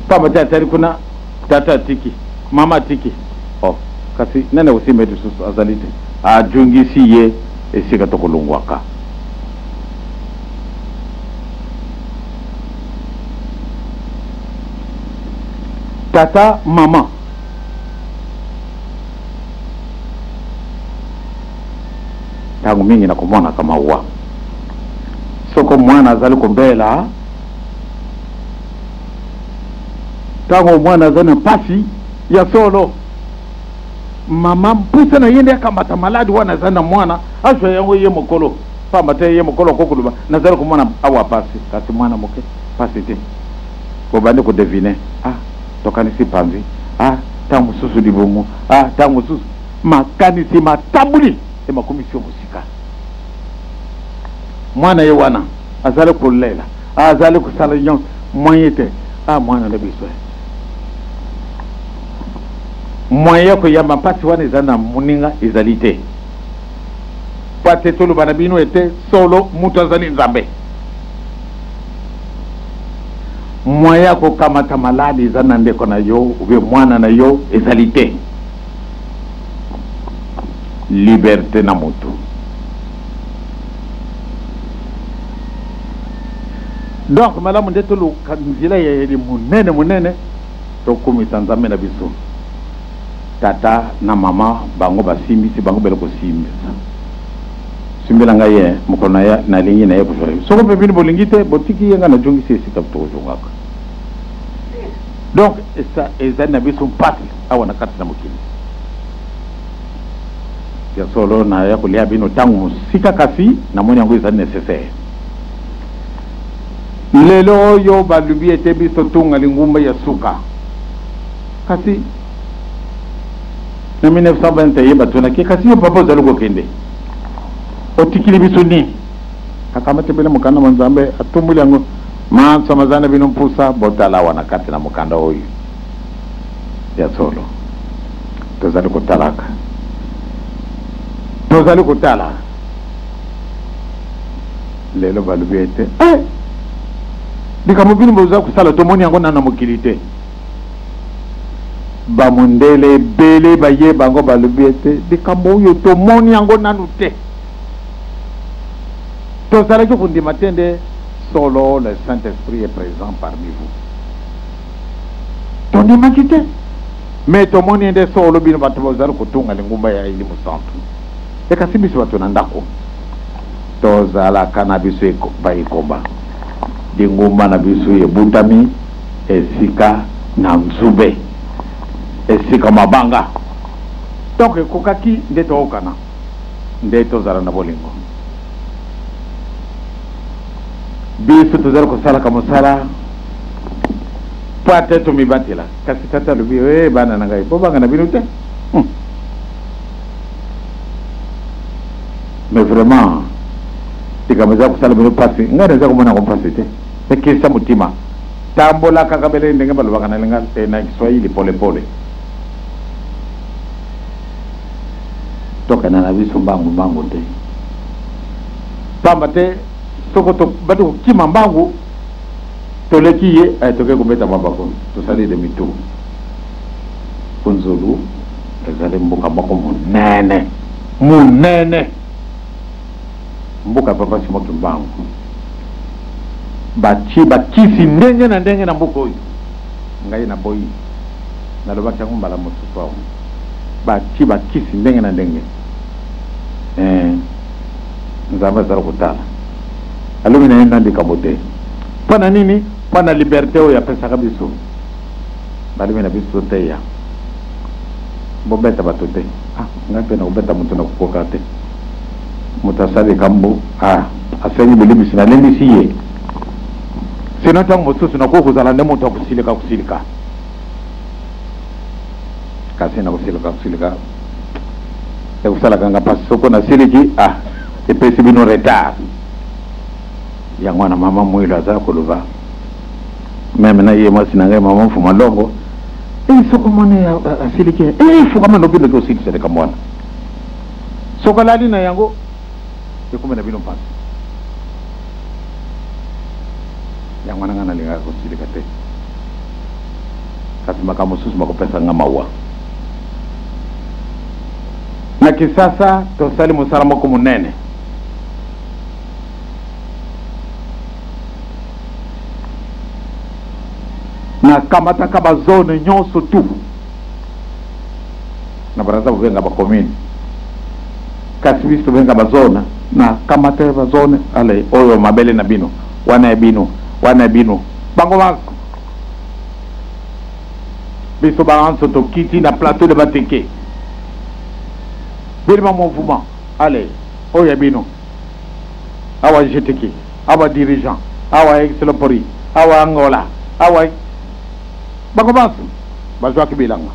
pamba te atari kuna tata tiki mama tiki oh kasi nene usime tususu azalite ajungisi ye esika tokolungwaka tata mama tangu mingi na kumwana kama uwa soko mwana azali kumbela tangu mwana azali pasi ya solo mama mpusa na yende akamata maladi wana zana mwana ashwa yango ye mokolo pamba te ye mokolo kokuluba nazali kumwana awa pasi kasi mwana moke pasi te kobande ko deviner tokanisi panzi tangu susu dibumu tangu susu makanisi matabuli e makomisio musika mwana ye wana azali kulela azali kusala yon moyete mwana lebiso moye ko yamba pasi wana ezana muninga ezalite pate tolo bana bino ete solo mutu azali nzambe moya ko kamata maladi ezana ndeko na yo ube mwana na yo ezalite liberté na mutu donc malamu nde tolo kanzila ya munene tokumisa nzambe na biso tata na mama bango basimbisi bango bele kosimbisa simbela ngaye mukona ya na lingi na ye kuzore soko pe bini bolingite botiki yenga na jongi sisi tapto jongaka donc ça ezali na biso mpati awana kati na mokili ya solo na ya kulia bino tangu sika kasi na moni yango ezali nécessaire lelo yo balubi ete biso tunga lingumba ya suka kasi na 1920 yeba tunaki kasi yo papa zalo ko kende otikili biso ni akamate bele mukanda manzambe atumbuli yango ma samazana bino mpusa botala wana kati na mukanda oyo ya solo tozali kutalaka tozali kutala lelo balubi ete dikamubini boza kusala tomoni yango nana mokilite bamundele bele baye bango balubi ete dikambo oyo tomoni yango nanu te tozalaki kundima tende solo le Saint-Esprit est présent parmi vous tondimaki te mais tomoni ende solo bino bato bozali kutunga lingumba ya elimu centre ekasi biso bato na ndako tozalaka na biso baekomba dingumba na biso ebutami esika na nzube esika mabanga donc ekokaki nde tookana nde tozala na bolingo biso tozali kosalaka mosala po ate tomibatela kasi tata alobi bana na ngai bobanga na bino te mais vraiment likambo eza kosala bino mpasi ngai naza komona yango mpasi te ekisa motima tambola kaka bele ndenge balobaka na lenga na kiswahili polepole tokana na biso mbangu te pamba te soko bato kokima mbangu toleki ye toke kobeta mabako tosali demi-tour kunzulu ezali mboka moko munene mboka papa simoki mbangu bakisi ndenge na ndenge na mboka oyo ngai na boyi nalobaki yango mbala mosusu awo bakisi ndenge na ndenge nzambe azala kotala alobi na ye nandikamo te mpona nini mpona liberté oyo apesaka biso balobi na biso teya bobeta bato te ngai mpe na kobeta moto na kokoka te moto asali kambo asengi bolimisi nalembisi ye Sinon tant mosusu na ko kuzala ne moto kusilika kasi na kusilika e kusala kanga pasoko na siliki e pesi bino retard ya mwana mama mwilo aza kuluva meme na yema sinanga mama mfuma longo soko mone asiliki fuka mano bino ko siliki sele kamwana soko lali na yango e kumena bino pasi yang mana ngana linga ko silika te kati makamu susu makopesa nga maua na kisasa tosali musala moko munene na kamata kaba zone nyonso tu na baraza bubenga ba commune kasi biso benga ba zone na kamata ba zone ale oyo mabele na bino wana bino bango bako biso ba anso to kiti na plateau de Bateke birma mouvement allez oyo bino awa jeteki awa dirigeant awa excelopori awa Angola awa bango baso bazwa kibilanga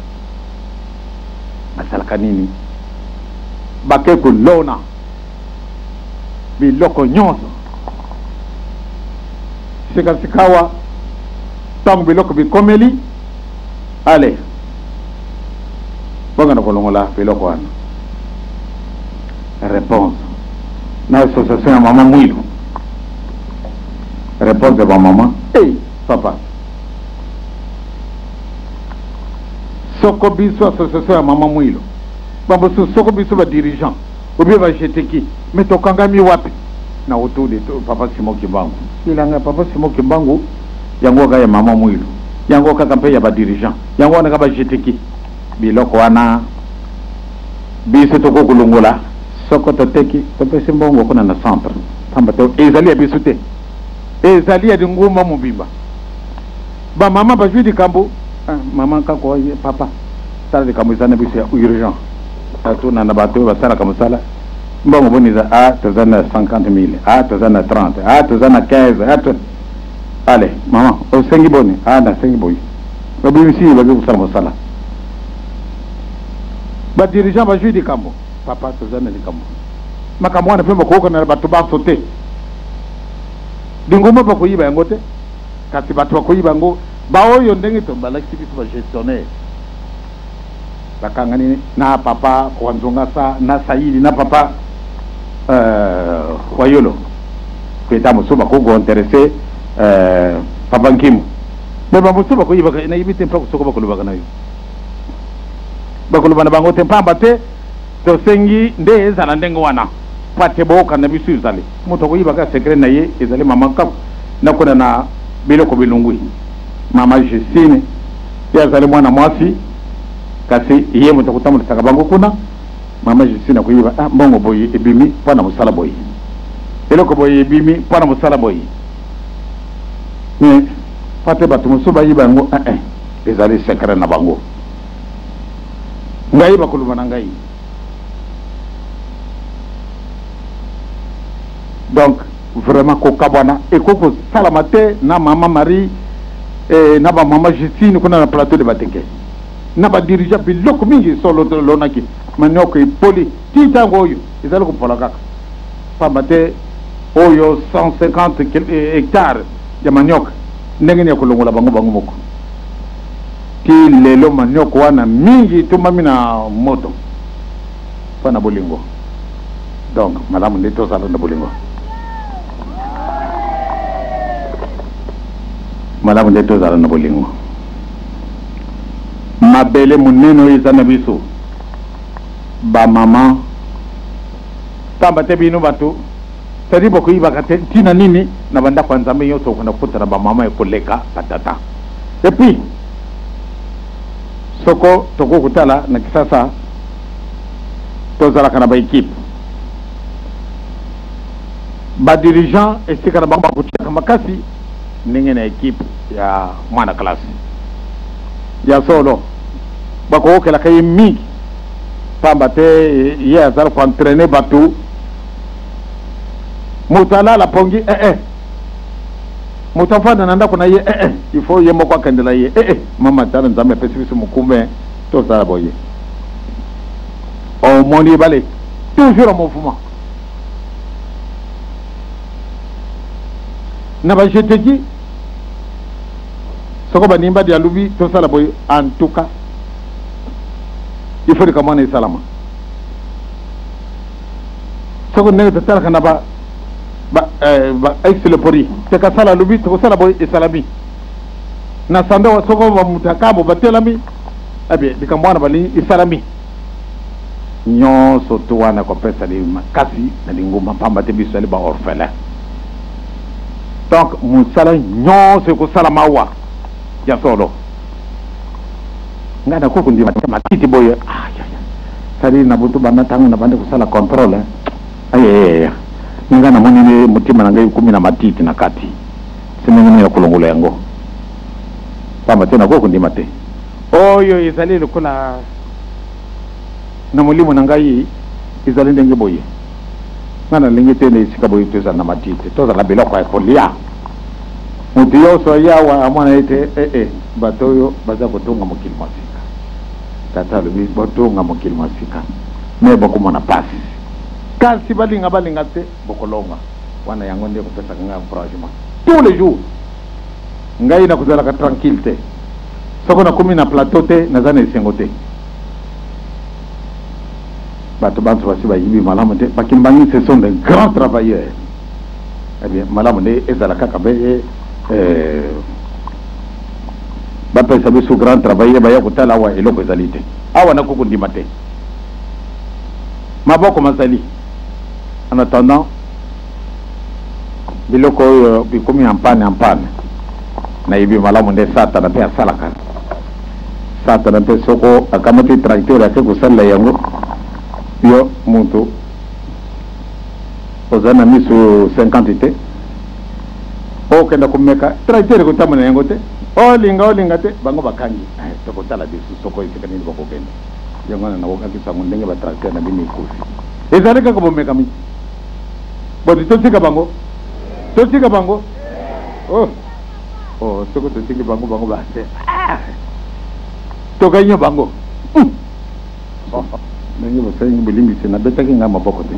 basala kanini bakeko lona biloko nyonso sikawa tangu biloko bikomeli allez bonga na kolongola biloko wana réponse na association ya mama Mwilo réponse de maman papa soko biso association ya mama Mwilo bambo soko biso ba dirigeant obi ba jeteki metokangami wapi na utude papa Simo Kimbangu ilanga papa Simo Kimbangu yango ga ya mama Mwilo yango ka kampe ya ba dirigeant yango na ba jeteki biloko wana biso toko kulungola soko toteki topesi mbongo kuna na centre pamba to ezali ya biso te ezali ya nguma mubimba ba mama ba judi kambo mama kako papa tala de kambo sana biso ya urgent atuna na bato basala kama sala mbongo boniza tozana 50,000 tozana 30 tozana 15 allez mama o sengi boni na sengi boy ba bimisi ba kusala masala ba dirigeant ba judi kambo papa tozana likambo makamwana pemba ko na bato ba sote dingoma ba ko yiba ngote kasi bato ko yiba ngo ba oyo ndenge to balaki biso ba gestionnaire bakangani na papa wanzonga sa na saidi na papa wayolo kweta musuba ko go intéressé papa Nkimu beba musuba ko yiba na yibite mpaka soko bakuluba kana yo bakuluba na bango tempamba te to sengi nde ezala ndenge wana pate boka na bisu izali moto ko yiba ka secret na ye ezali mama Kapu na kuna na biloko bilungui mama Justine ya zali mwana mwasi kasi iye moto kutamu taka bango kuna mama Justine ko yiba mbongo boyi ebimi pana musala boyi biloko boyi ebimi pana musala boyi ni pate batu musuba yiba ngo ezali secret na bango ngai bakuluba na ngai. Donc vraiment ko kabwana et ko salamate na mama Marie na ba mama Justine kuna na plateau de Bateke na ba dirigeant biloko mingi solo lonaki manyoko ipoli tita ngoyo ezali ko polaka pambate oyo 150 hectares ya manioka ndenge ne kulongola bango moko ti lelo manioka wana mingi tumami na moto pana bolingo. Donc madame Leto sala na bolingo malamu ndeto zala na bolingo mabele muneno izana biso ba mama tamba te bino bato tadi boko ibaka tina nini na banda kwa nzambe yoto kuna kutana ba mama ekoleka patata et puis soko toko kutala na kisasa tozala kana ba équipe ba dirigeant esika na bamba kutia makasi ninge na équipe ya mwana classe ya solo bako kala kay mingi pamba te ye azar ko entraîner batu mutala la pongi mutafana nanda kuna ye il faut ye moko akendela ye mama tala nzambe pesi biso mukume to sala boye o moni balé toujours en mouvement na ba je te dis soko ba nimba dia lubi to sala boye en tout cas il faut que mon salama soko ne ta tala kana ba le pori te ka sala lubi to sala boy e salami na sanda wa soko ba mutakabo batelami abe dikamwana bali e salami nyo so to wana ko pesa di makasi na linguma pamba te biso le ba orphelin donc musala nyo se ko sala mawa ya solo ngana ko kundi matiti boy sali na butu bana tangu na bande ko sala contrôle aye ngana moni ne mutima nanga 10 na matiti na kati simenye ya kulongola yango pamba tena ko kundi mate oyo izali lukula na mulimu nangai izali ndenge boye ngana lingi tene isika boye toza na matiti toza la biloko ya kolia mutu yoso yawa amwana ite batoyo baza kotunga mokili masika tata lubi botunga mokili masika me boko na pasi kasi balinga te bokolonga wana yango nde kopesa nga encouragement tous les jours ngai na kuzala ka tranquillité soko na kumi na plateau te na zana esengo te bato bantu basi ba yibi malamu te bakimbangi ce sont des grands travailleurs eh bien malamu ne ezala kaka be bapesa biso grand travailler baya kotala awa eloko ezali te awa na kokundima te maboko mazali en attendant biloko bikomi en panne na yibi malamu nde satana pe asalaka satana pe soko akamati tracteur ake kusala yango yo mutu ozana misu 50 te o kenda kumeka tracteur kutamana yango te olinga te bango bakangi tokotala bisu soko isekani bako kenda yango na wakakisa ndenge ba tracteur na bimi kufi ezaleka ko bomeka mi bodi totika bango soko totika bango ba te tokanyo bango ndenge bosengi bilimbi sena betaki nga maboko te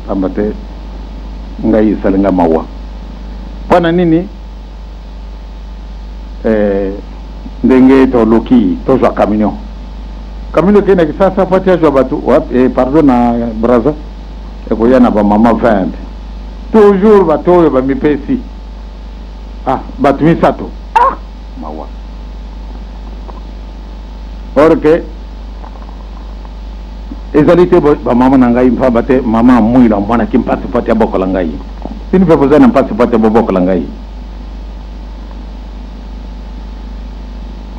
ambate ngai salenga mawa pana nini ndenge to loki to za camion kena kisasa pati ya batu pardon na braza eko yana ba mama 20 toujours bato ba mipesi batu misato mawa orke ezalite ba mama nangai mfa bate mama muila mwana kimpasi pati ya boko langai sini pe pozana mpasi pati ya boko langai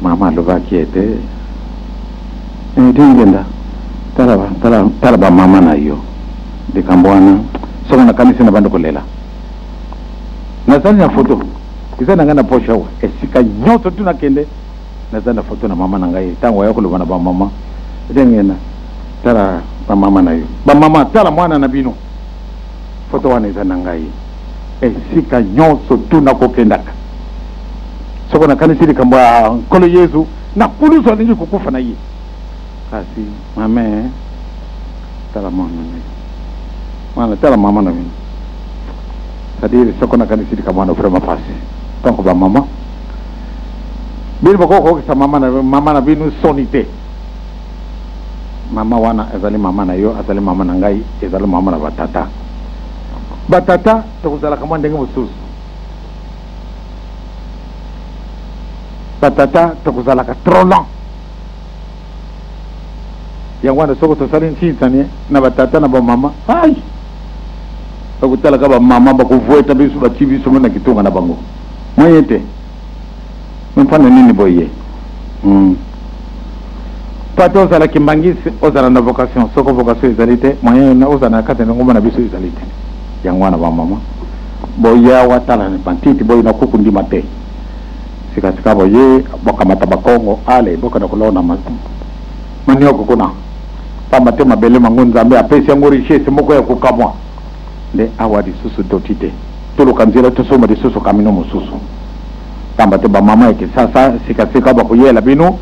mama loba kiete dingenda talaba mama na yo de kambwana soko na kanisa na bando kolela nazali na foto izana ngana posha wa esika nyoto tuna kende nazali na foto na mama na ngai tango yako loba na ba mama dingenda tala ba mama na yo ba mama tala mwana na bino foto wana izana ngai esika nyoto tuna kokendaka soko na kanisa ni kambwa kolo Yesu na kuluso ningi kukufa na yi kasi mame tala mwana tala mama na mimi sadiri soko na kanisa ni kambwa na frema pasi tanko ba mama bili bako kisa mama na binu sonite mama wana ezali mama na yo azali mama na ngai ezali mama na batata tokuzala kama ndenge mususu batata tokuzala ka trop long yangwana soko to salin tsitsane na batata na ba mama ai bakutala ka ba mama bakuvueta bisu batibisu mona kitunga na bango moyete mfano nini boye pato zala kimbangisi ozala na vocation soko vocation ezalite moyen na ozana kate ngoma na bisu ezalite yangwana ba mama boya watala ne pantiti boy na kukundi mate sika boye boka matabakongo ale boka na kulona manioko kuna pamba tema bele mangonza ambe apesi yango richesse moko ya kukamwa nde awadi susu dotite tolo kanzira to soma de soso kamino mususu tamba te ba mama ke sasa sika ba kuyela bino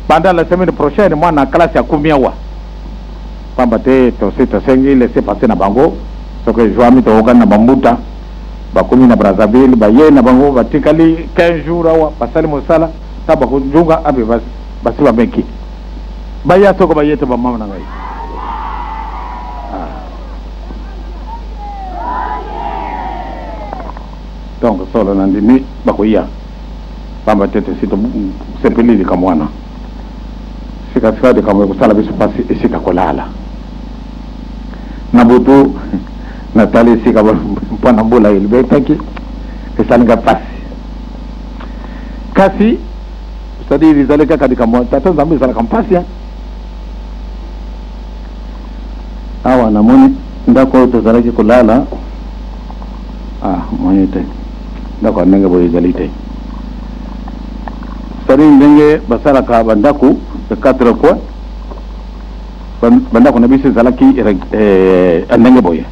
pendant la semaine prochaine moi na classe ya kumiawa tamba te to sita sengi laisser passer na bango so que joami to okana bambuta ba kumi na Brazzaville ba ye na bango batikali 15 jours awa pasali mosala taba kujunga abe basi ba benki ba ya soko ba yete ba mama na ngai donc solo nandini bakoya pamba tete sito sepeli di kamwana sika de kamwe kusala biso pasi esika kolala na butu natali sika mpana mbula ilbe taki esalinga pasi kasi sadiri zaleka kadika mo tata zambi zala kampasi awa namoni ndako to zalaki kulala moyete ndako ndenge boye zalite sari ndenge basala ka bandaku de 4 fois bandaku na bisi zalaki ndenge boye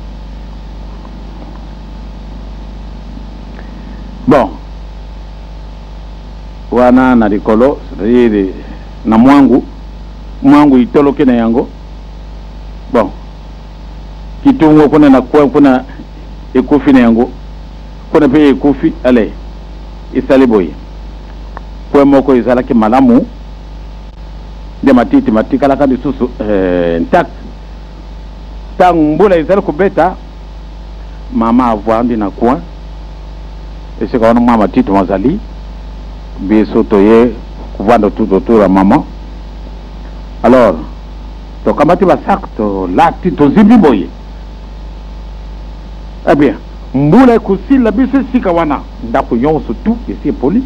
bon wana na likolo c'est-à-dire na mwangu itoloke na yango bon kitungo kuna na kwa kuna ekufi na yango kuna pe ekufi ale isali boye kwa moko izalaki malamu de matiti matikala kandi susu intact tang mbula izali kubeta mama avwandi na kwa esika wana mama matiti mazali biso toye kuvanda tout autour ya mama alors to kamati basak to lati to zimbi boye eh bien mbula kusila biso esika wana ndako nyonso tu esi poli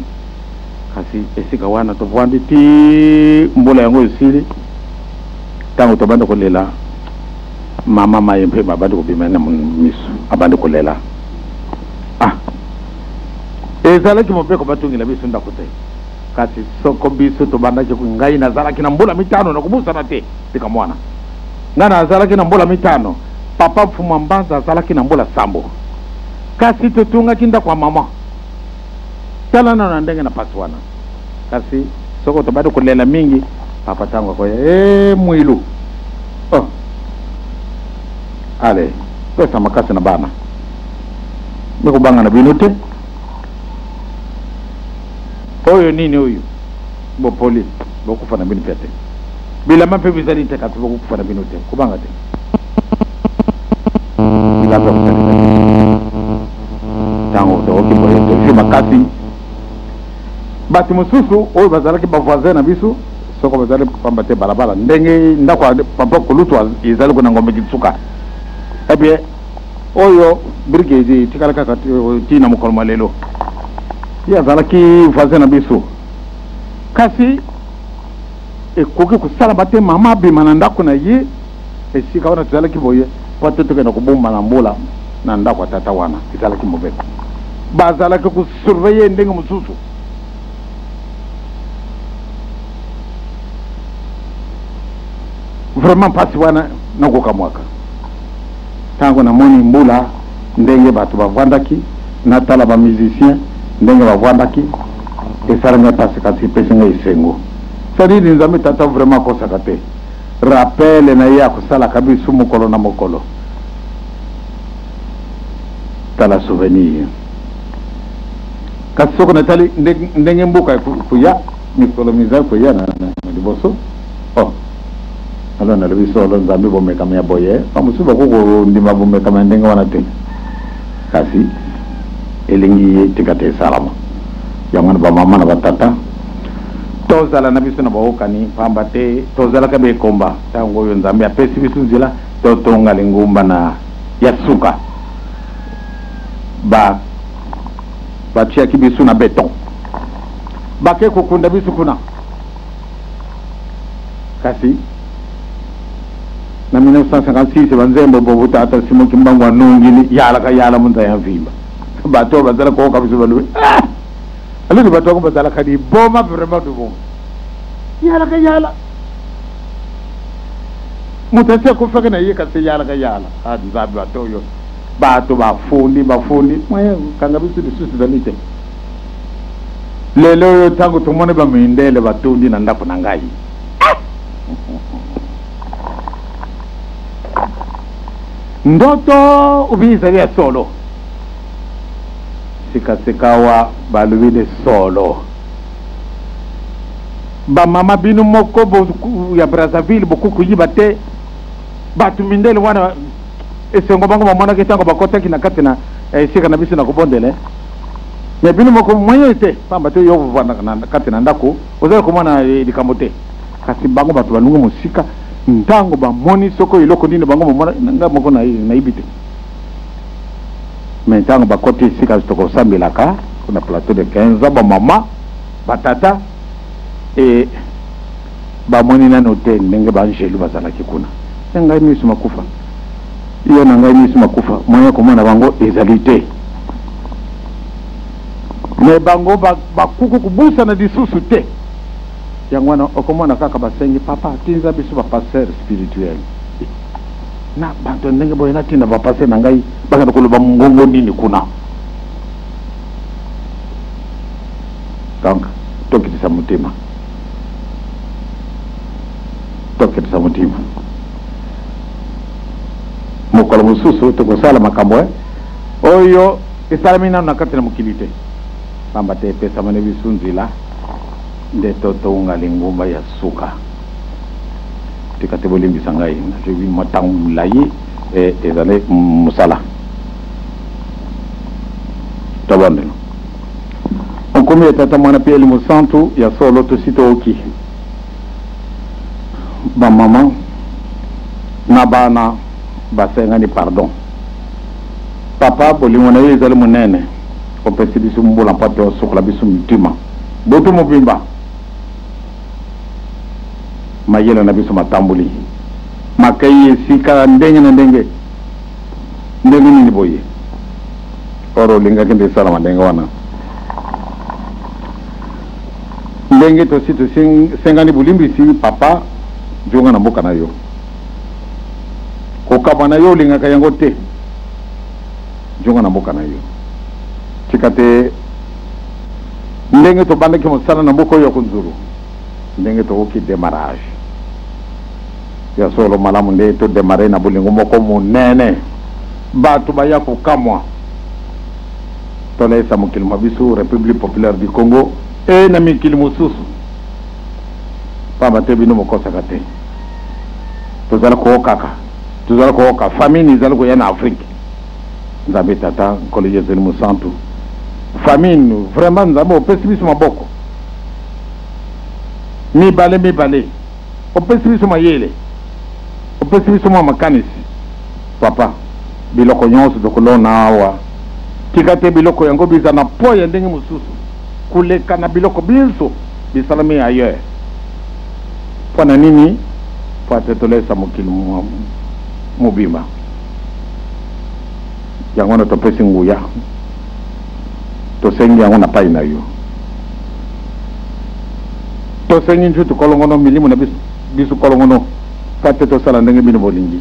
kasi esika wana to vwandi ti mbula yango esili tango to banda kolela mama mayempe babandi kobimana miso abandi kolela ezalaki mopeko batungila biso ndako te kasi soko biso to bandaki ngai nazalaki na mbula mitano na kubusana te tika mwana nga nazalaki na mbula mitano papa Fuma Mbanza azalaki na mbula sambo kasi totungaki ndako ya mama tala na ndenge na pasi wana kasi soko to bado kolela mingi papa tango koya mwilu ale pesa makasi na bana nikubanga na bino te oyo nini oyo bo poli bo kufana bini pete bila mape bizali te katu bo kufana bino te kubanga te bila bo kufana tango to oki boye to fi makasi bati mususu oyo bazalaki ba voisin na biso soko bazali pamba te balabala ndenge ndako papa kulutu izali kuna ngombe kitsuka ebie oyo brigade tikala kaka tina mukolma lelo ya zalaki voisin na biso kasi ekoki kusala bate mama bima na ndako na ye esika wana tuzalaki boye pote tokenda kobomba na mbula na ndako tata wana ezalaki mobeko bazalaki kusurveille ndenge mosusu vraiment pasi wana nakoka mwaka tango namoni mbula ndenge bato bavandaki natala ba musicien ndenge bavandaki esalanga pasi kasi pesinga isengo sadidi nzambe tata vraiment kosaka te rappele na ye akosalaka biso mokolo na mokolo tala souvenir kasi soko natali ndenge mboka kuya mikolo mizali kuya na liboso alors nalobi solo nzambe bomekama ya boye bamosusu bakoko ndima bomekama ndenge wana te kasi elingi ye tika te esalama yango na bamama na batata tozala na biso na baokani pamba te tozalaka bekomba ntango oyo nzambe apesi biso nzela totonga lingumba na ya suka batiaki biso na beton bake kokunda biso kuna kasi na 1956 banzembo bobuta ata simo kimbangu anungili yala munza ya vimba bato bazala ko kabisa balu ali bato ko bazala kadi boma vraiment du bon yala mutase ko faka na yeka se yala hadi zabi bato yo bato bafundi mwe kanga bisu disusu dalite lelo yo tangu tumone ba mindele batundi na ndako nangai ndoto ubiza ya solo sikawa balubide solo ba mama binu moko ya Brazzaville boku kuyibate batu mindele wana esengo bango mamona ketango bakota kina katina sika na bisu na kubondele ya binu moko moyete pamba te yo wana na katina ndako ozali komona likamote kasi bango batu balungu musika ntango ba moni soko iloko ndine bango mamona nga moko na ibite mais ntango bakoti sika toko sambilaka kuna plateau de 15 ba mama batata et ba moni na hotel ndenge ba angelu bazala kikuna ngai misu makufa iyo na ngai misu makufa moya komona bango ezalite mais bango bakuku kubusa na disusu te yango wana okomona kaka basengi papa tinza biso ba pasteur spirituel na bantu ndenge boye na tina ba pasteur na ngai baka koloba ngongo nini kuna donc tokitisa mutima mokolo mosusu tokosala makambo oyo esalami nano na kati na mokili te pamba te epesamane biso nzela nde totounga lingumba ya suka tika te bolimbisa ngai najebi motango molai ezali mosala tobondelo onkomi etata mwana mpe elimo santu ya solo tosi tooki bamama na bana basengani pardon papa bolingo na ye ezali monene opesi biso mbula mpate osokola biso mitima boto mobimba mayele na biso matambuli makai esika ndenge na ndenge nini boye oro lingaki nde esala ndenge wana ndenge tosi tosengani bolimbisi papa jonga na mboka na yo kokaba na yo olingaka yango te jonga na mboka na yo tika te ndenge tobandaki mosala na mboka oyo ya konzulu ndenge tokoki démarrage ya solo malamu nde todemare na bolingo moko monene bato baya kokamwa tolaisa mokili mwa biso république populaire du Congo e na mikili mosusu pamba te bino mokosaka te tozala kooka famine ezali koya na Afrique nzambe tata nkolo yezeli mosantu famine vraiment nzambe opesi biso maboko mibale opesi biso mayele opesi biso mwa makanisi papa biloko nyonso tokolona awa tika te biloko yango biza na po ya ndenge mosusu kuleka na biloko biso bisalami ailleurs mpona nini po ate tolesa mokili mobimba yango na topesi nguya tosengi yango na pai na yo tosengi njutu kolongono milimo na biso kolongono pate tosala ndenge bino bolingi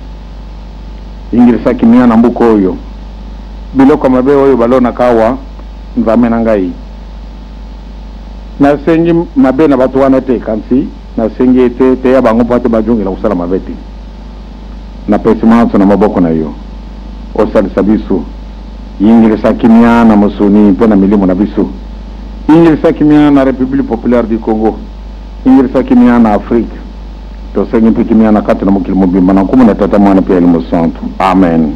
ingirisaki miya na mbuka oyo biloko mabe oyo balonaka awa nzambe na ngai nasengi mabe na bato wana te kansi nasengi ete te ya bango pate bajongela kosala mabe te napesi manso na maboko na yo osalisa biso ingirisaki miya na mosuni mpe na milimo na biso ingirisaki miya na république populaire du Congo ingirisaki miya na Afrique tosengi mpe kimia na kati na mokili mobimba na nkumu na tata mwana mpe elimo santu amen.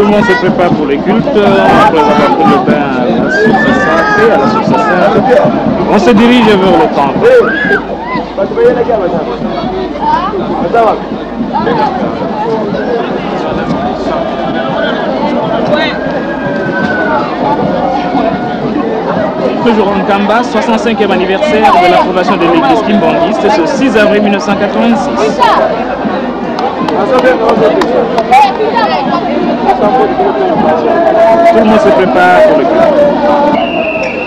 le monde se prépare pour les cultes. Après avoir pris le bain à la source sacrée, à la source sainte, on se dirige vers le temple. Toujours en Kamba, 65e anniversaire de la fondation de l'église kimbangiste, ce 6 avril 1986. Tout le monde se prépare pour le culte.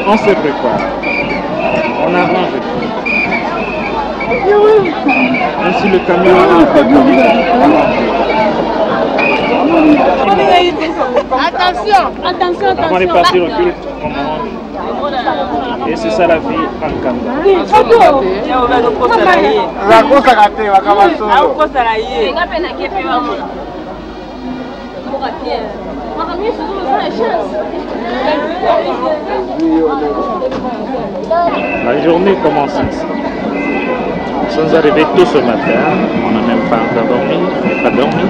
On se prépare. On arrange tout. Ainsi le camion Attention, attention, attention. Avant de partir au culte, on mange. Et c'est ça la vie en Kamba. La journée commence ainsi. Nous sommes arrivés tôt ce matin, on n'a même pas encore dormi, on n'a pas dormi.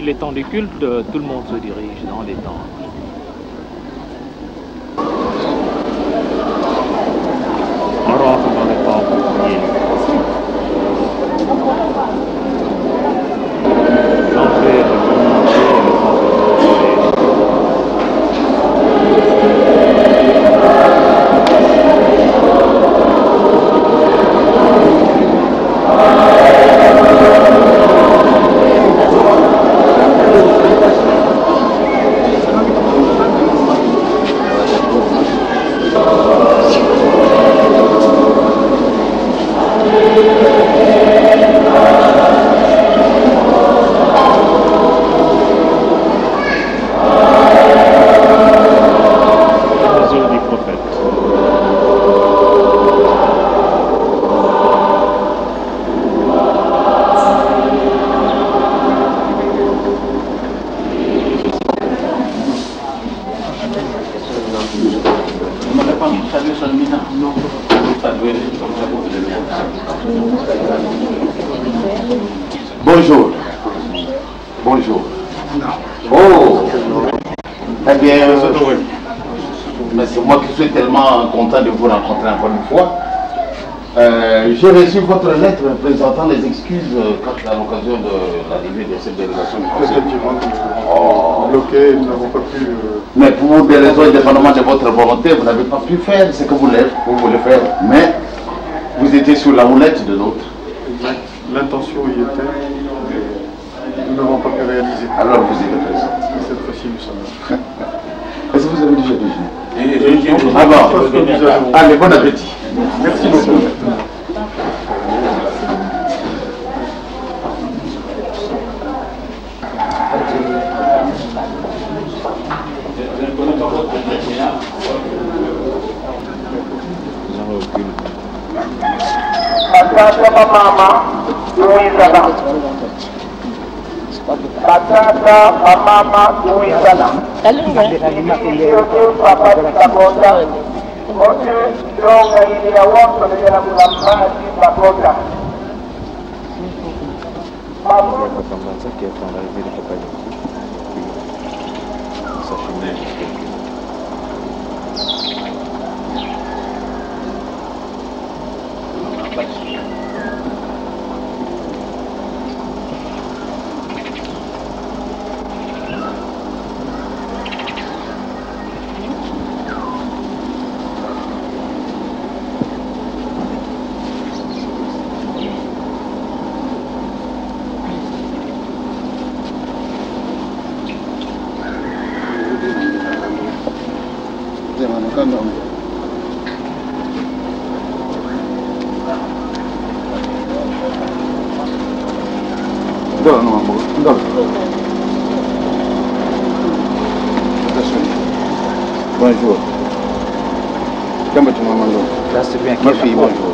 Il est temps du culte, tout le monde se dirige dans les temples. On rentre dans les temples. L'entrée est recommencée et le temple Bonjour. Bonjour. Oh, Eh bien, mais c'est moi qui suis tellement content de vous rencontrer encore une fois. J'ai reçu votre lettre présentant les excuses quant à l'occasion de l'arrivée de cette délégation du Conseil. Effectivement, bloqué, nous n'avons pas pu... Mais pour des raisons indépendamment de votre volonté, vous n'avez pas pu faire ce que vous voulez faire. Mais vous étiez sur la roulette de l'autre. Exact. L'intention y était, mais nous n'avons pas pu réaliser. Alors vous êtes présent. Cette fois-ci, nous sommes là. Est-ce que vous avez déjà déjeuné? Ah bon, allez, bon appétit. Merci beaucoup. Batata mama, Louisana. Batata mama, Louisana. Papa Dakota. Ote donga ili ya watu ni ya kulambati Dakota. Bonjour. Comment tu m'as demandé? Là, c'est bien. Ma fille, bonjour.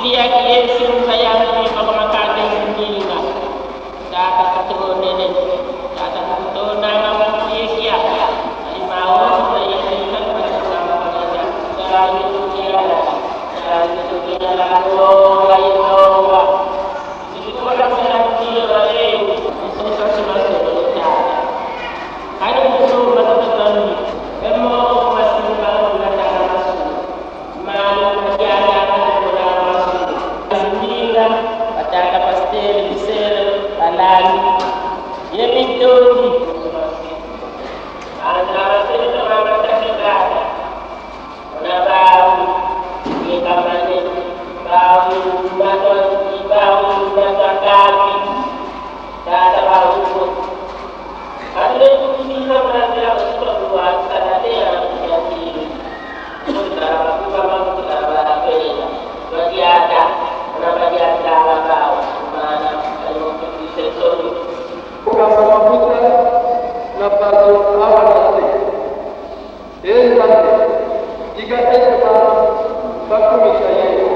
Dia kiesi sayang ni kalau makan ni lah. Dah kata tu nenek, kata tu nama kiesi ya. Ini mau saya ini kan bersama dengan saya itu dia lah. Oh, ayo. Itu orang saya dia lah. Saya masih berita. Ada musuh macam ni. Memang masih baru datang masuk. Malu dia ada orang masuk. Sembilan, kata pasti bisa lalu. Ia minta ni. Anak saya orang kita. Dah tahu. Kita mana tahu baca kaki. Dah tahu. Ada ini sebenarnya untuk buat ada yang jadi kita memang kita berbeda. Bagi ada tahu mana kalau kita sendiri. Bukan semua kita dapat awal nanti. Nanti jika kita satu misalnya itu.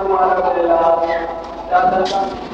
kumala kala.